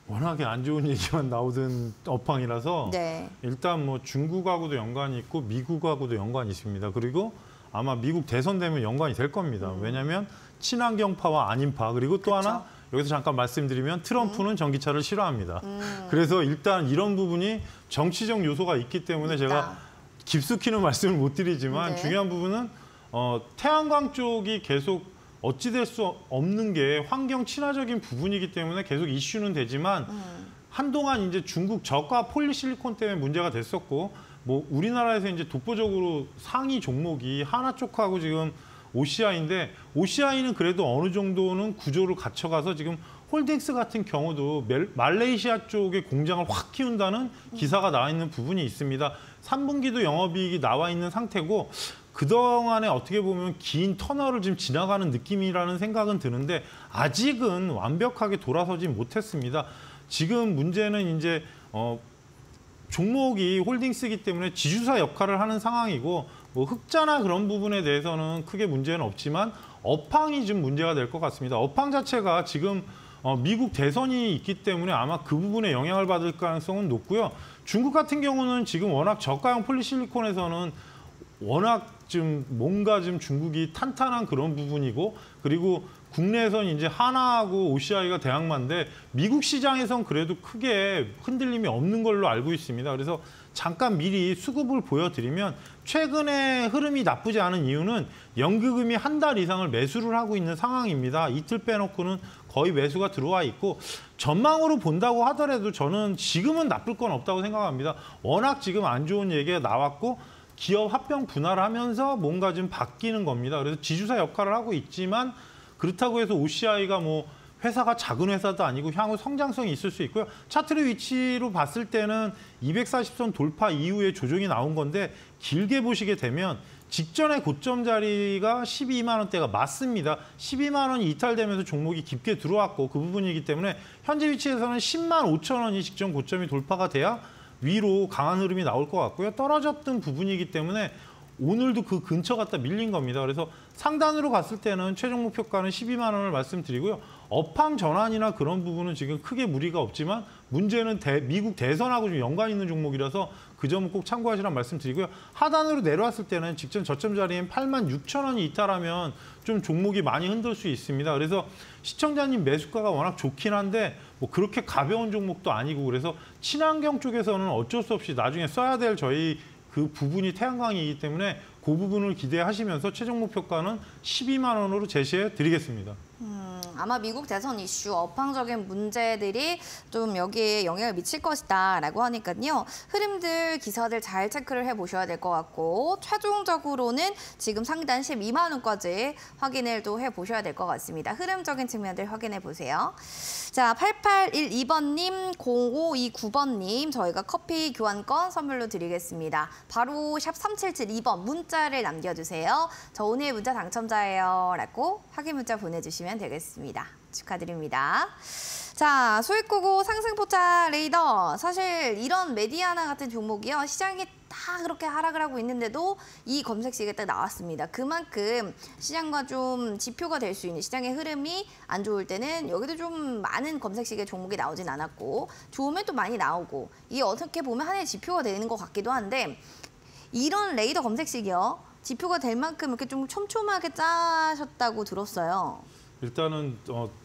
워낙에 안 좋은 얘기만 나오던 업황이라서 네. 일단 뭐 중국하고도 연관이 있고 미국하고도 연관이 있습니다. 그리고 아마 미국 대선 되면 연관이 될 겁니다. 왜냐하면 친환경파와 아닌파, 그리고 또 그쵸. 하나 여기서 잠깐 말씀드리면 트럼프는 전기차를 싫어합니다. 그래서 일단 이런 부분이 정치적 요소가 있기 때문에 제가 깊숙이는 말씀을 못 드리지만 네. 중요한 부분은 태양광 쪽이 계속 어찌될 수 없는 게 환경 친화적인 부분이기 때문에 계속 이슈는 되지만 한동안 이제 중국 저가 폴리실리콘 때문에 문제가 됐었고, 뭐 우리나라에서 이제 독보적으로 상위 종목이 하나 쪽하고 지금 OCI인데, OCI는 그래도 어느 정도는 구조를 갖춰가서 지금 홀딩스 같은 경우도 말레이시아 쪽에 공장을 확 키운다는 기사가 나와 있는 부분이 있습니다. 3분기도 영업이익이 나와 있는 상태고, 그동안에 어떻게 보면 긴 터널을 지금 지나가는 느낌이라는 생각은 드는데 아직은 완벽하게 돌아서지 못했습니다. 지금 문제는 이제 종목이 홀딩스이기 때문에 지주사 역할을 하는 상황이고, 뭐 흑자나 그런 부분에 대해서는 크게 문제는 없지만 업황이 좀 문제가 될 것 같습니다. 업황 자체가 지금 미국 대선이 있기 때문에 아마 그 부분에 영향을 받을 가능성은 높고요. 중국 같은 경우는 지금 워낙 저가형 폴리실리콘에서는 워낙 좀 뭔가 좀 중국이 탄탄한 그런 부분이고, 그리고 국내에선 이제 하나하고 OCI가 대항마인데 미국 시장에선 그래도 크게 흔들림이 없는 걸로 알고 있습니다. 그래서 잠깐 미리 수급을 보여드리면 최근에 흐름이 나쁘지 않은 이유는 연기금이 한 달 이상을 매수를 하고 있는 상황입니다. 이틀 빼놓고는 거의 매수가 들어와 있고, 전망으로 본다고 하더라도 저는 지금은 나쁠 건 없다고 생각합니다. 워낙 지금 안 좋은 얘기가 나왔고 기업 합병 분할을 하면서 뭔가 좀 바뀌는 겁니다. 그래서 지주사 역할을 하고 있지만 그렇다고 해서 OCI가 뭐 회사가 작은 회사도 아니고 향후 성장성이 있을 수 있고요. 차트의 위치로 봤을 때는 240선 돌파 이후에 조정이 나온 건데, 길게 보시게 되면 직전의 고점 자리가 12만 원대가 맞습니다. 12만 원이 이탈되면서 종목이 깊게 들어왔고 그 부분이기 때문에 현재 위치에서는 10만 5천 원이 직전 고점이 돌파가 돼야 위로 강한 흐름이 나올 것 같고요. 떨어졌던 부분이기 때문에 오늘도 그 근처 갖다 밀린 겁니다. 그래서 상단으로 갔을 때는 최종 목표가는 12만 원을 말씀드리고요. 업황 전환이나 그런 부분은 지금 크게 무리가 없지만 문제는 미국 대선하고 좀 연관 있는 종목이라서 그 점은 꼭 참고하시라는 말씀드리고요. 하단으로 내려왔을 때는 직전 저점 자리인 8만 6천 원이 이탈하면 좀 종목이 많이 흔들 수 있습니다. 그래서 시청자님 매수가가 워낙 좋긴 한데 뭐 그렇게 가벼운 종목도 아니고, 그래서 친환경 쪽에서는 어쩔 수 없이 나중에 써야 될 저희 그 부분이 태양광이기 때문에 그 부분을 기대하시면서 최종 목표가는 12만 원으로 제시해 드리겠습니다. 아마 미국 대선 이슈, 업황적인 문제들이 좀 여기에 영향을 미칠 것이다라고 하니까요. 흐름들, 기사들 잘 체크를 해보셔야 될 것 같고 최종적으로는 지금 상단 12만 원까지 확인을 또 해보셔야 될 것 같습니다. 흐름적인 측면들 확인해 보세요. 자, 8812번님, 0529번님 저희가 커피 교환권 선물로 드리겠습니다. 바로 샵 3772번 문자를 남겨주세요. 저 오늘 문자 당첨자예요 라고 확인 문자 보내주시면 되겠습니다. 축하드립니다. 자, 수익구고 상승포착 레이더. 사실 이런 메디아나 같은 종목이요. 시장이 다 그렇게 하락을 하고 있는데도 이 검색식에 딱 나왔습니다. 그만큼 시장과 좀 지표가 될 수 있는 시장의 흐름이 안 좋을 때는 여기도 좀 많은 검색식의 종목이 나오진 않았고 좋으면 또 많이 나오고 이게 어떻게 보면 하나의 지표가 되는 것 같기도 한데 이런 레이더 검색식이요. 지표가 될 만큼 이렇게 좀 촘촘하게 짜셨다고 들었어요. 일단은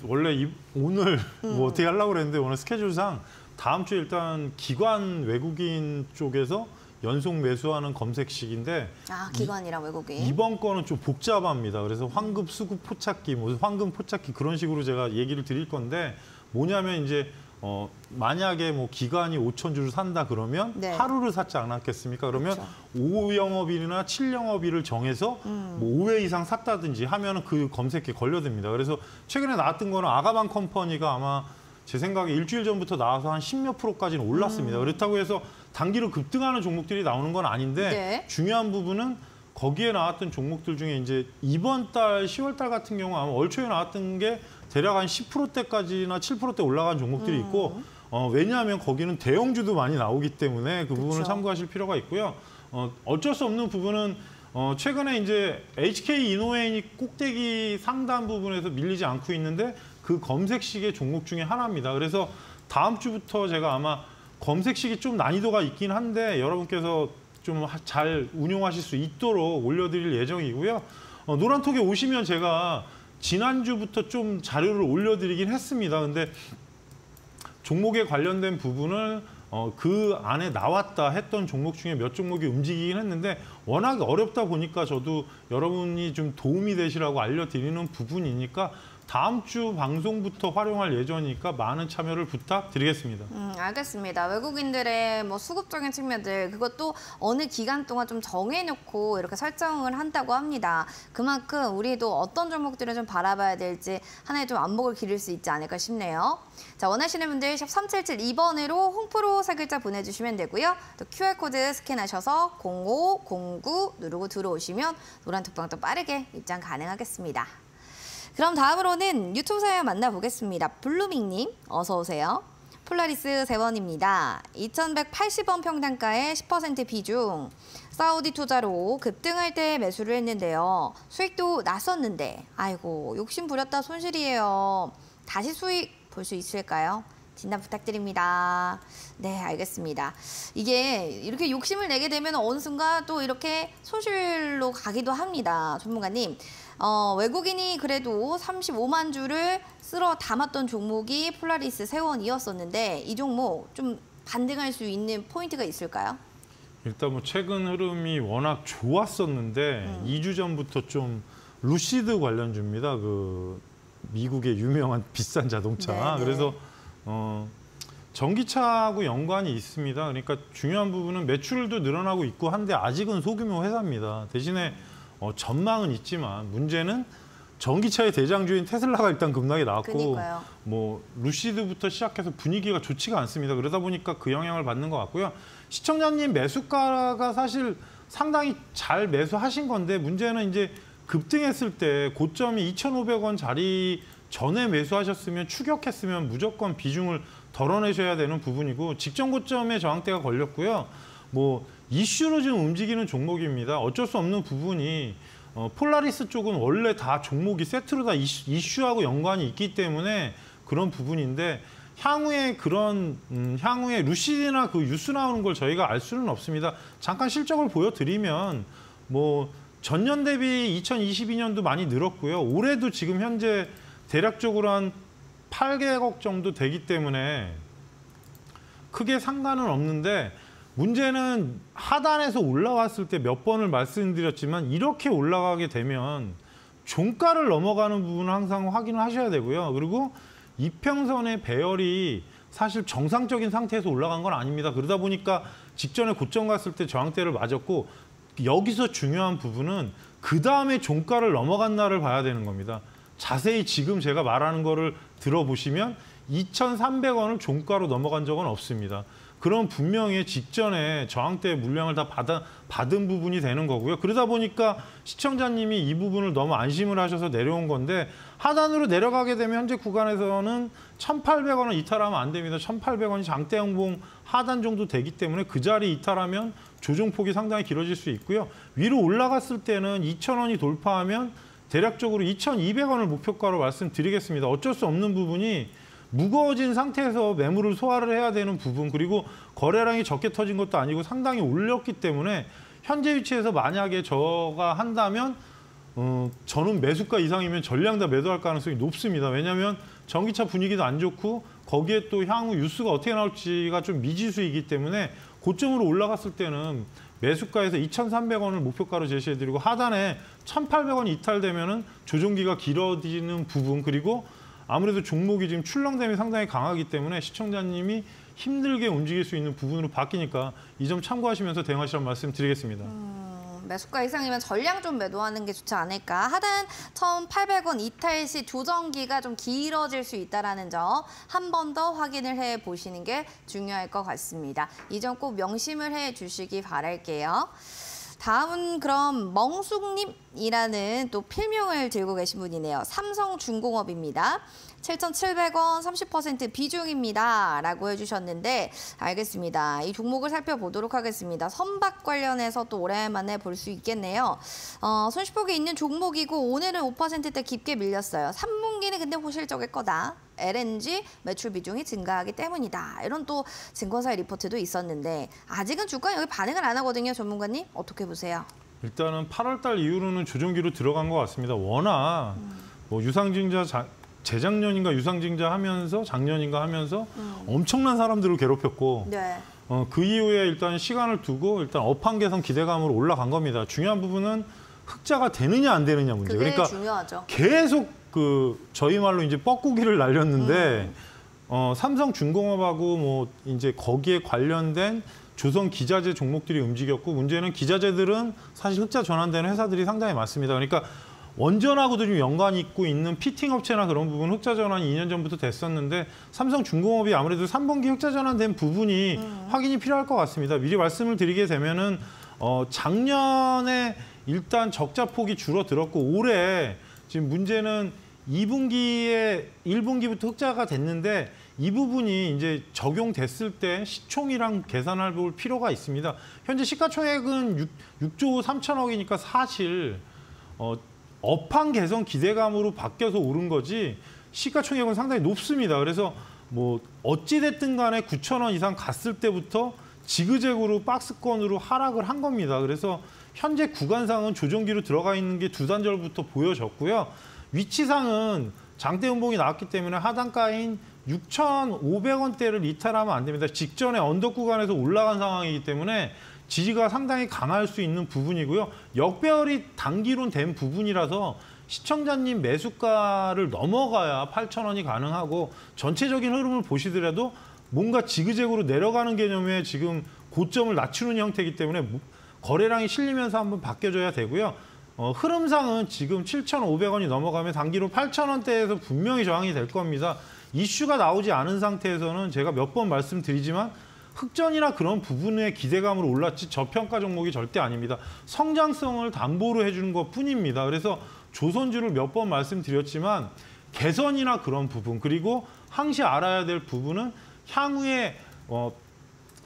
원래 오늘 뭐 어떻게 하려고 그랬는데 오늘 스케줄상 다음 주에 일단 기관 외국인 쪽에서 연속 매수하는 검색식인데 기관이랑 외국인. 이번 거는 좀 복잡합니다. 그래서 황금 수급 포착기, 뭐 황금 포착기 그런 식으로 제가 얘기를 드릴 건데 뭐냐면 이제 만약에 뭐 기관이 5,000주를 산다 그러면 네. 하루를 샀지 않았겠습니까? 그러면 그렇죠. 5영업일이나 7영업일을 정해서 뭐 5회 이상 샀다든지 하면은 그 검색에 걸려듭니다. 그래서 최근에 나왔던 거는 아가방 컴퍼니가 아마 제 생각에 일주일 전부터 나와서 한 10몇 %까지는 올랐습니다. 그렇다고 해서 단기로 급등하는 종목들이 나오는 건 아닌데 네. 중요한 부분은 거기에 나왔던 종목들 중에 이제 이번 달 10월 달 같은 경우 아마 월 초에 나왔던 게 대략 한 10%대까지나 7%대 올라간 종목들이 있고 왜냐하면 거기는 대형주도 많이 나오기 때문에 그 부분을 참고하실 필요가 있고요. 어쩔 수 없는 부분은 최근에 이제 HK 이노웨인이 꼭대기 상단 부분에서 밀리지 않고 있는데 그 검색식의 종목 중에 하나입니다. 그래서 다음 주부터 제가 아마 검색식이 좀 난이도가 있긴 한데 여러분께서 좀 잘 운용하실 수 있도록 올려드릴 예정이고요. 노란톡에 오시면 제가 지난주부터 좀 자료를 올려드리긴 했습니다. 근데 종목에 관련된 부분을 그 안에 나왔다 했던 종목 중에 몇 종목이 움직이긴 했는데 워낙 어렵다 보니까 저도 여러분이 좀 도움이 되시라고 알려드리는 부분이니까 다음 주 방송부터 활용할 예정이니까 많은 참여를 부탁드리겠습니다. 알겠습니다. 외국인들의 뭐 수급적인 측면들 그것도 어느 기간 동안 좀 정해놓고 이렇게 설정을 한다고 합니다. 그만큼 우리도 어떤 종목들을 좀 바라봐야 될지 하나의 좀 안목을 기를 수 있지 않을까 싶네요. 자, 원하시는 분들 샵 3772번으로 홍프로 세 글자 보내주시면 되고요. 또 QR코드 스캔하셔서 0509 누르고 들어오시면 노란톡방도 빠르게 입장 가능하겠습니다. 그럼 다음으로는 유튜브 사연 만나보겠습니다. 블루밍님 어서 오세요. 폴라리스 3번입니다. 2180원 평단가의 10% 비중. 사우디 투자로 급등할 때 매수를 했는데요. 수익도 났었는데 아이고 욕심 부렸다 손실이에요. 다시 수익 볼 수 있을까요? 진단 부탁드립니다. 네, 알겠습니다. 이게 이렇게 욕심을 내게 되면 어느 순간 또 이렇게 손실로 가기도 합니다. 전문가님. 외국인이 그래도 35만 주를 쓸어 담았던 종목이 폴라리스 세원이었었는데 이 종목 좀 반등할 수 있는 포인트가 있을까요? 일단 뭐 최근 흐름이 워낙 좋았었는데 2주 전부터 좀 루시드 관련주입니다. 그 미국의 유명한 비싼 자동차. 네네. 그래서 전기차하고 연관이 있습니다. 그러니까 중요한 부분은 매출도 늘어나고 있고 한데 아직은 소규모 회사입니다. 대신에 전망은 있지만 문제는 전기차의 대장주인 테슬라가 일단 급락이 나왔고 그러니까요. 뭐 루시드부터 시작해서 분위기가 좋지가 않습니다. 그러다 보니까 그 영향을 받는 것 같고요. 시청자님 매수가가 사실 상당히 잘 매수하신 건데 문제는 이제 급등했을 때 고점이 2,500원짜리 전에 매수하셨으면 추격했으면 무조건 비중을 덜어내셔야 되는 부분이고 직전 고점에 저항대가 걸렸고요. 뭐 이슈로 지금 움직이는 종목입니다. 어쩔 수 없는 부분이 폴라리스 쪽은 원래 다 종목이 세트로 다 이슈하고 연관이 있기 때문에 그런 부분인데 향후에 그런 향후에 루시드나 그 뉴스 나오는 걸 저희가 알 수는 없습니다. 잠깐 실적을 보여드리면 뭐 전년 대비 2022년도 많이 늘었고요. 올해도 지금 현재 대략적으로 한 800억 정도 되기 때문에 크게 상관은 없는데 문제는 하단에서 올라왔을 때 몇 번을 말씀드렸지만 이렇게 올라가게 되면 종가를 넘어가는 부분은 항상 확인을 하셔야 되고요. 그리고 이평선의 배열이 사실 정상적인 상태에서 올라간 건 아닙니다. 그러다 보니까 직전에 고점 갔을 때 저항대를 맞았고 여기서 중요한 부분은 그다음에 종가를 넘어간 날을 봐야 되는 겁니다. 자세히 지금 제가 말하는 거를 들어보시면 2,300원을 종가로 넘어간 적은 없습니다. 그럼 분명히 직전에 저항대 물량을 다 받은 부분이 되는 거고요. 그러다 보니까 시청자님이 이 부분을 너무 안심을 하셔서 내려온 건데 하단으로 내려가게 되면 현재 구간에서는 1,800원을 이탈하면 안 됩니다. 1,800원이 장대 양봉 하단 정도 되기 때문에 그 자리 이탈하면 조정폭이 상당히 길어질 수 있고요. 위로 올라갔을 때는 2,000원이 돌파하면 대략적으로 2,200원을 목표가로 말씀드리겠습니다. 어쩔 수 없는 부분이 무거워진 상태에서 매물을 소화를 해야 되는 부분, 그리고 거래량이 적게 터진 것도 아니고 상당히 올렸기 때문에 현재 위치에서 만약에 저가 한다면 저는 매수가 이상이면 전량 다 매도할 가능성이 높습니다. 왜냐하면 전기차 분위기도 안 좋고 거기에 또 향후 뉴스가 어떻게 나올지가 좀 미지수이기 때문에 고점으로 올라갔을 때는 매수가에서 2,300원을 목표가로 제시해드리고 하단에 1,800원이 이탈되면은 조정기가 길어지는 부분, 그리고 아무래도 종목이 지금 출렁됨이 상당히 강하기 때문에 시청자님이 힘들게 움직일 수 있는 부분으로 바뀌니까 이 점 참고하시면서 대응하시라는 말씀 드리겠습니다. 매수가 이상이면 전량 좀 매도하는 게 좋지 않을까. 하단 1,800원 이탈 시 조정기가 좀 길어질 수 있다는 점 한 번 더 확인을 해보시는 게 중요할 것 같습니다. 이 점 꼭 명심을 해주시기 바랄게요. 다음은 그럼 멍숙님이라는 또 필명을 들고 계신 분이네요. 삼성중공업입니다. 7,700원 30% 비중입니다. 라고 해주셨는데 알겠습니다. 이 종목을 살펴보도록 하겠습니다. 선박 관련해서 또 오랜만에 볼 수 있겠네요. 손실폭이 있는 종목이고 오늘은 5%대 깊게 밀렸어요. 3분기는 근데 호실적일 거다. LNG 매출 비중이 증가하기 때문이다. 이런 또 증권사의 리포트도 있었는데 아직은 주가 여기 반응을 안 하거든요. 전문가님 어떻게 보세요? 일단은 8월 달 이후로는 조정기로 들어간 것 같습니다. 워낙 뭐 유상증자 재작년인가 유상증자 하면서 작년인가 하면서 엄청난 사람들을 괴롭혔고 네. 그 이후에 일단 시간을 두고 일단 업황 개선 기대감으로 올라간 겁니다. 중요한 부분은 흑자가 되느냐 안 되느냐 문제. 그게 그러니까 중요하죠. 계속 저희 말로 이제 뻐꾸기를 날렸는데 삼성중공업하고 뭐 이제 거기에 관련된 조선 기자재 종목들이 움직였고 문제는 기자재들은 사실 흑자 전환되는 회사들이 상당히 많습니다. 그러니까 원전하고도 좀 연관이 있고 있는 피팅 업체나 그런 부분 흑자 전환이 2년 전부터 됐었는데 삼성중공업이 아무래도 3분기 흑자 전환된 부분이 확인이 필요할 것 같습니다. 미리 말씀을 드리게 되면은 작년에 일단 적자 폭이 줄어들었고 올해 지금 문제는 2분기에 1분기부터 흑자가 됐는데 이 부분이 이제 적용됐을 때 시총이랑 계산할 볼 필요가 있습니다. 현재 시가총액은 6조 3천억이니까 사실 업황 개선 기대감으로 바뀌어서 오른 거지 시가총액은 상당히 높습니다. 그래서 뭐 어찌 됐든 간에 9,000원 이상 갔을 때부터 지그재그로 박스권으로 하락을 한 겁니다. 그래서 현재 구간상은 조정기로 들어가 있는 게 두 단절부터 보여졌고요. 위치상은 장대 음봉이 나왔기 때문에 하단가인 6,500원대를 이탈하면 안 됩니다. 직전에 언덕 구간에서 올라간 상황이기 때문에 지지가 상당히 강할 수 있는 부분이고요. 역배열이 단기론 된 부분이라서 시청자님 매수가를 넘어가야 8,000원이 가능하고 전체적인 흐름을 보시더라도 뭔가 지그재그로 내려가는 개념의 지금 고점을 낮추는 형태이기 때문에 거래량이 실리면서 한번 바뀌어줘야 되고요. 흐름상은 지금 7,500원이 넘어가면 단기로 8,000원대에서 분명히 저항이 될 겁니다. 이슈가 나오지 않은 상태에서는 제가 몇 번 말씀드리지만 흑전이나 그런 부분의 기대감으로 올랐지 저평가 종목이 절대 아닙니다. 성장성을 담보로 해주는 것뿐입니다. 그래서 조선주를 몇 번 말씀드렸지만 개선이나 그런 부분 그리고 항시 알아야 될 부분은 향후에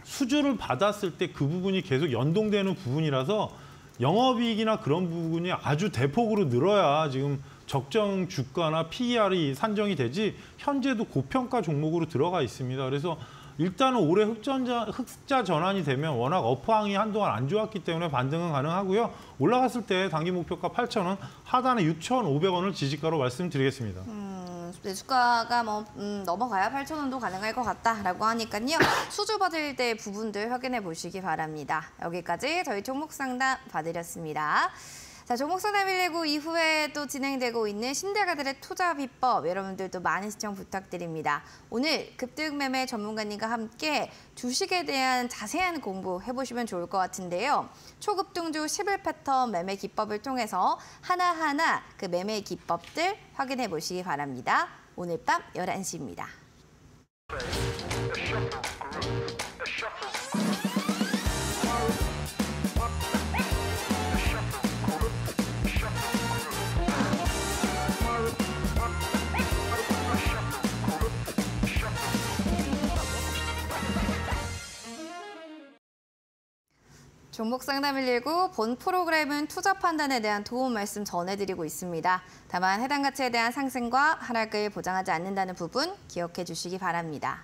수주를 받았을 때 그 부분이 계속 연동되는 부분이라서 영업이익이나 그런 부분이 아주 대폭으로 늘어야 지금 적정 주가나 PER이 산정이 되지 현재도 고평가 종목으로 들어가 있습니다. 그래서 일단은 올해 흑자 전환이 되면 워낙 업황이 한동안 안 좋았기 때문에 반등은 가능하고요. 올라갔을 때 단기 목표가 8,000원, 하단에 6,500원을 지지가로 말씀드리겠습니다. 매수가가 넘어가야 8,000원도 가능할 것 같다라고 하니까요. 수주 받을 때 부분들 확인해 보시기 바랍니다. 여기까지 저희 종목 상담 봐드렸습니다. 자, 종목상담 119 이후에 또 진행되고 있는 신대가들의 투자 비법, 여러분들도 많은 시청 부탁드립니다. 오늘 급등매매 전문가님과 함께 주식에 대한 자세한 공부 해보시면 좋을 것 같은데요. 초급등주 11 패턴 매매 기법을 통해서 하나하나 그 매매 기법들 확인해 보시기 바랍니다. 오늘 밤 11시입니다. 종목상담 119 본 프로그램은 투자 판단에 대한 도움 말씀 전해드리고 있습니다. 다만 해당 가치에 대한 상승과 하락을 보장하지 않는다는 부분 기억해 주시기 바랍니다.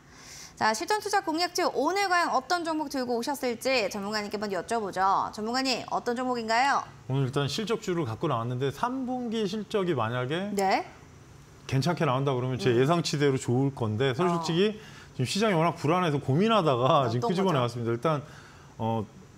자, 실전 투자 공략주 오늘 과연 어떤 종목 들고 오셨을지 전문가님께 먼저 여쭤보죠. 전문가님, 어떤 종목인가요? 오늘 일단 실적주를 갖고 나왔는데 3분기 실적이 만약에 네. 괜찮게 나온다 그러면 제 예상치대로 좋을 건데 솔직히 지금 시장이 워낙 불안해서 고민하다가 지금 끄집어내 왔습니다. 일단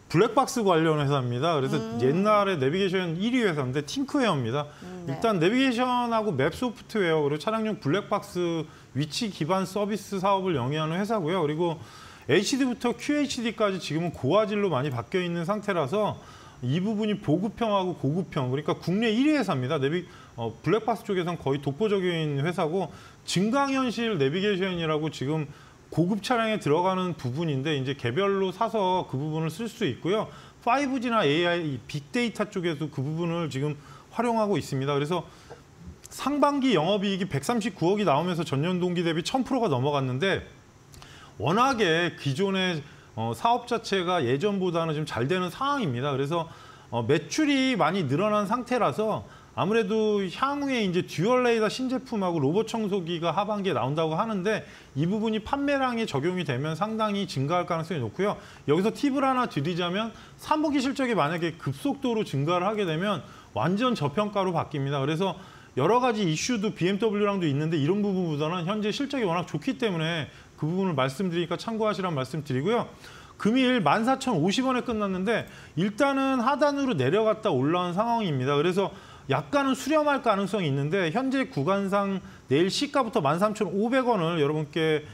블랙박스 관련 회사입니다. 그래서 옛날에 내비게이션 1위 회사인데 팅크웨어입니다. 네. 일단 내비게이션하고 맵 소프트웨어 그리고 차량용 블랙박스 위치 기반 서비스 사업을 영위하는 회사고요. 그리고 HD부터 QHD까지 지금은 고화질로 많이 바뀌어 있는 상태라서 이 부분이 보급형하고 고급형 그러니까 국내 1위 회사입니다. 블랙박스 쪽에서는 거의 독보적인 회사고 증강현실 내비게이션이라고 지금 고급 차량에 들어가는 부분인데 이제 개별로 사서 그 부분을 쓸 수 있고요. 5G나 AI, 빅데이터 쪽에서 그 부분을 지금 활용하고 있습니다. 그래서 상반기 영업이익이 139억이 나오면서 전년 동기 대비 1000%가 넘어갔는데 워낙에 기존의 사업 자체가 예전보다는 좀 잘 되는 상황입니다. 그래서 매출이 많이 늘어난 상태라서 아무래도 향후에 이제 듀얼 레이더 신제품하고 로봇 청소기가 하반기에 나온다고 하는데 이 부분이 판매량에 적용이 되면 상당히 증가할 가능성이 높고요. 여기서 팁을 하나 드리자면 3분기 실적이 만약에 급속도로 증가를 하게 되면 완전 저평가로 바뀝니다. 그래서 여러 가지 이슈도 BMW랑도 있는데 이런 부분보다는 현재 실적이 워낙 좋기 때문에 그 부분을 말씀드리니까 참고하시라는 말씀 드리고요. 금일 14,050원에 끝났는데 일단은 하단으로 내려갔다 올라온 상황입니다. 그래서 약간은 수렴할 가능성이 있는데 현재 구간상 내일 시가부터 13,500원을 여러분께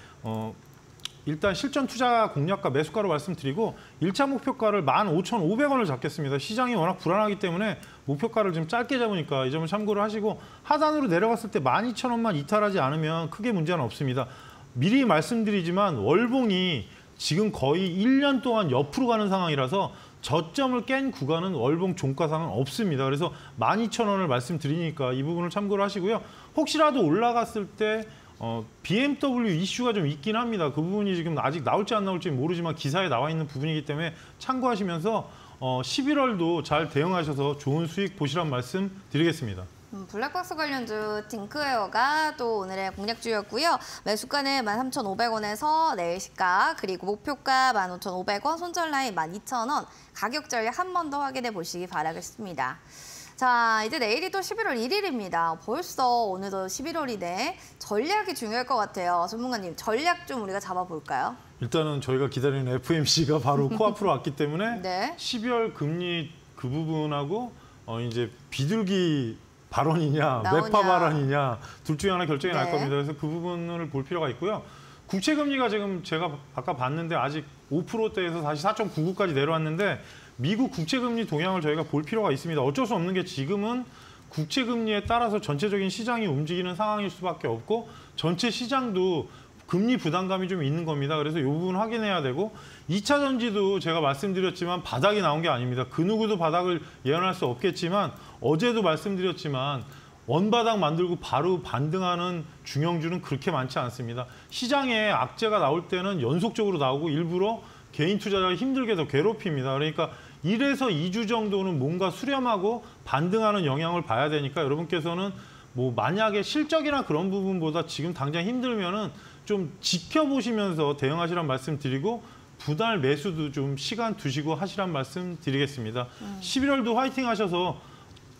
일단 실전 투자 공략가 매수가로 말씀드리고 1차 목표가를 15,500원을 잡겠습니다. 시장이 워낙 불안하기 때문에 목표가를 좀 짧게 잡으니까 이 점을 참고를 하시고 하단으로 내려갔을 때 12,000원만 이탈하지 않으면 크게 문제는 없습니다. 미리 말씀드리지만 월봉이 지금 거의 1년 동안 옆으로 가는 상황이라서 저점을 깬 구간은 월봉 종가상은 없습니다. 그래서 12,000원을 말씀드리니까 이 부분을 참고를 하시고요. 혹시라도 올라갔을 때 BMW 이슈가 좀 있긴 합니다. 그 부분이 지금 아직 나올지 안 나올지 모르지만 기사에 나와 있는 부분이기 때문에 참고하시면서 11월도 잘 대응하셔서 좋은 수익 보시란 말씀 드리겠습니다. 블랙박스 관련주 팅크웨어가 또 오늘의 공략주였고요. 매수가는 13,500원에서 내일 시가 그리고 목표가 15,500원, 손절라인 12,000원 가격 전략 한 번 더 확인해 보시기 바라겠습니다. 자, 이제 내일이 또 11월 1일입니다. 벌써 오늘도 11월이네. 전략이 중요할 것 같아요. 전문가님, 전략 좀 우리가 잡아볼까요? 일단은 저희가 기다리는 FOMC가 바로 코앞으로 왔기 때문에 네. 12월 금리 그 부분하고 이제 비둘기 발언이냐, 나오냐. 매파 발언이냐 둘 중에 하나 결정이 날 네. 겁니다. 그래서 그 부분을 볼 필요가 있고요. 국채금리가 지금 제가 아까 봤는데 아직 5%대에서 다시 4.99까지 내려왔는데 미국 국채금리 동향을 저희가 볼 필요가 있습니다. 어쩔 수 없는 게 지금은 국채금리에 따라서 전체적인 시장이 움직이는 상황일 수밖에 없고 전체 시장도 금리 부담감이 좀 있는 겁니다. 그래서 이 부분 확인해야 되고 2차 전지도 제가 말씀드렸지만 바닥이 나온 게 아닙니다. 그 누구도 바닥을 예언할 수 없겠지만 어제도 말씀드렸지만 원바닥 만들고 바로 반등하는 중형주는 그렇게 많지 않습니다. 시장에 악재가 나올 때는 연속적으로 나오고 일부러 개인 투자자가 힘들게 더 괴롭힙니다. 그러니까 1에서 2주 정도는 뭔가 수렴하고 반등하는 영향을 봐야 되니까 여러분께서는 뭐 만약에 실적이나 그런 부분보다 지금 당장 힘들면은 좀 지켜보시면서 대응하시란 말씀 드리고 분할 매수도 좀 시간 두시고 하시란 말씀 드리겠습니다. 11월도 화이팅 하셔서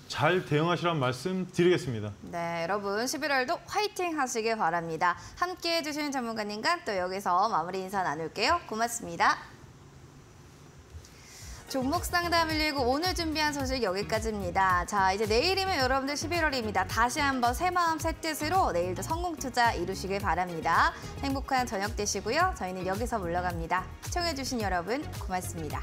잘 대응하시란 말씀 드리겠습니다. 네, 여러분 11월도 화이팅 하시길 바랍니다. 함께해 주시는 전문가님과 또 여기서 마무리 인사 나눌게요. 고맙습니다. 종목 상담 119 오늘 준비한 소식 여기까지입니다. 자, 이제 내일이면 여러분들 11월입니다. 다시 한번 새 마음 새 뜻으로 내일도 성공 투자 이루시길 바랍니다. 행복한 저녁 되시고요. 저희는 여기서 물러갑니다. 시청해주신 여러분 고맙습니다.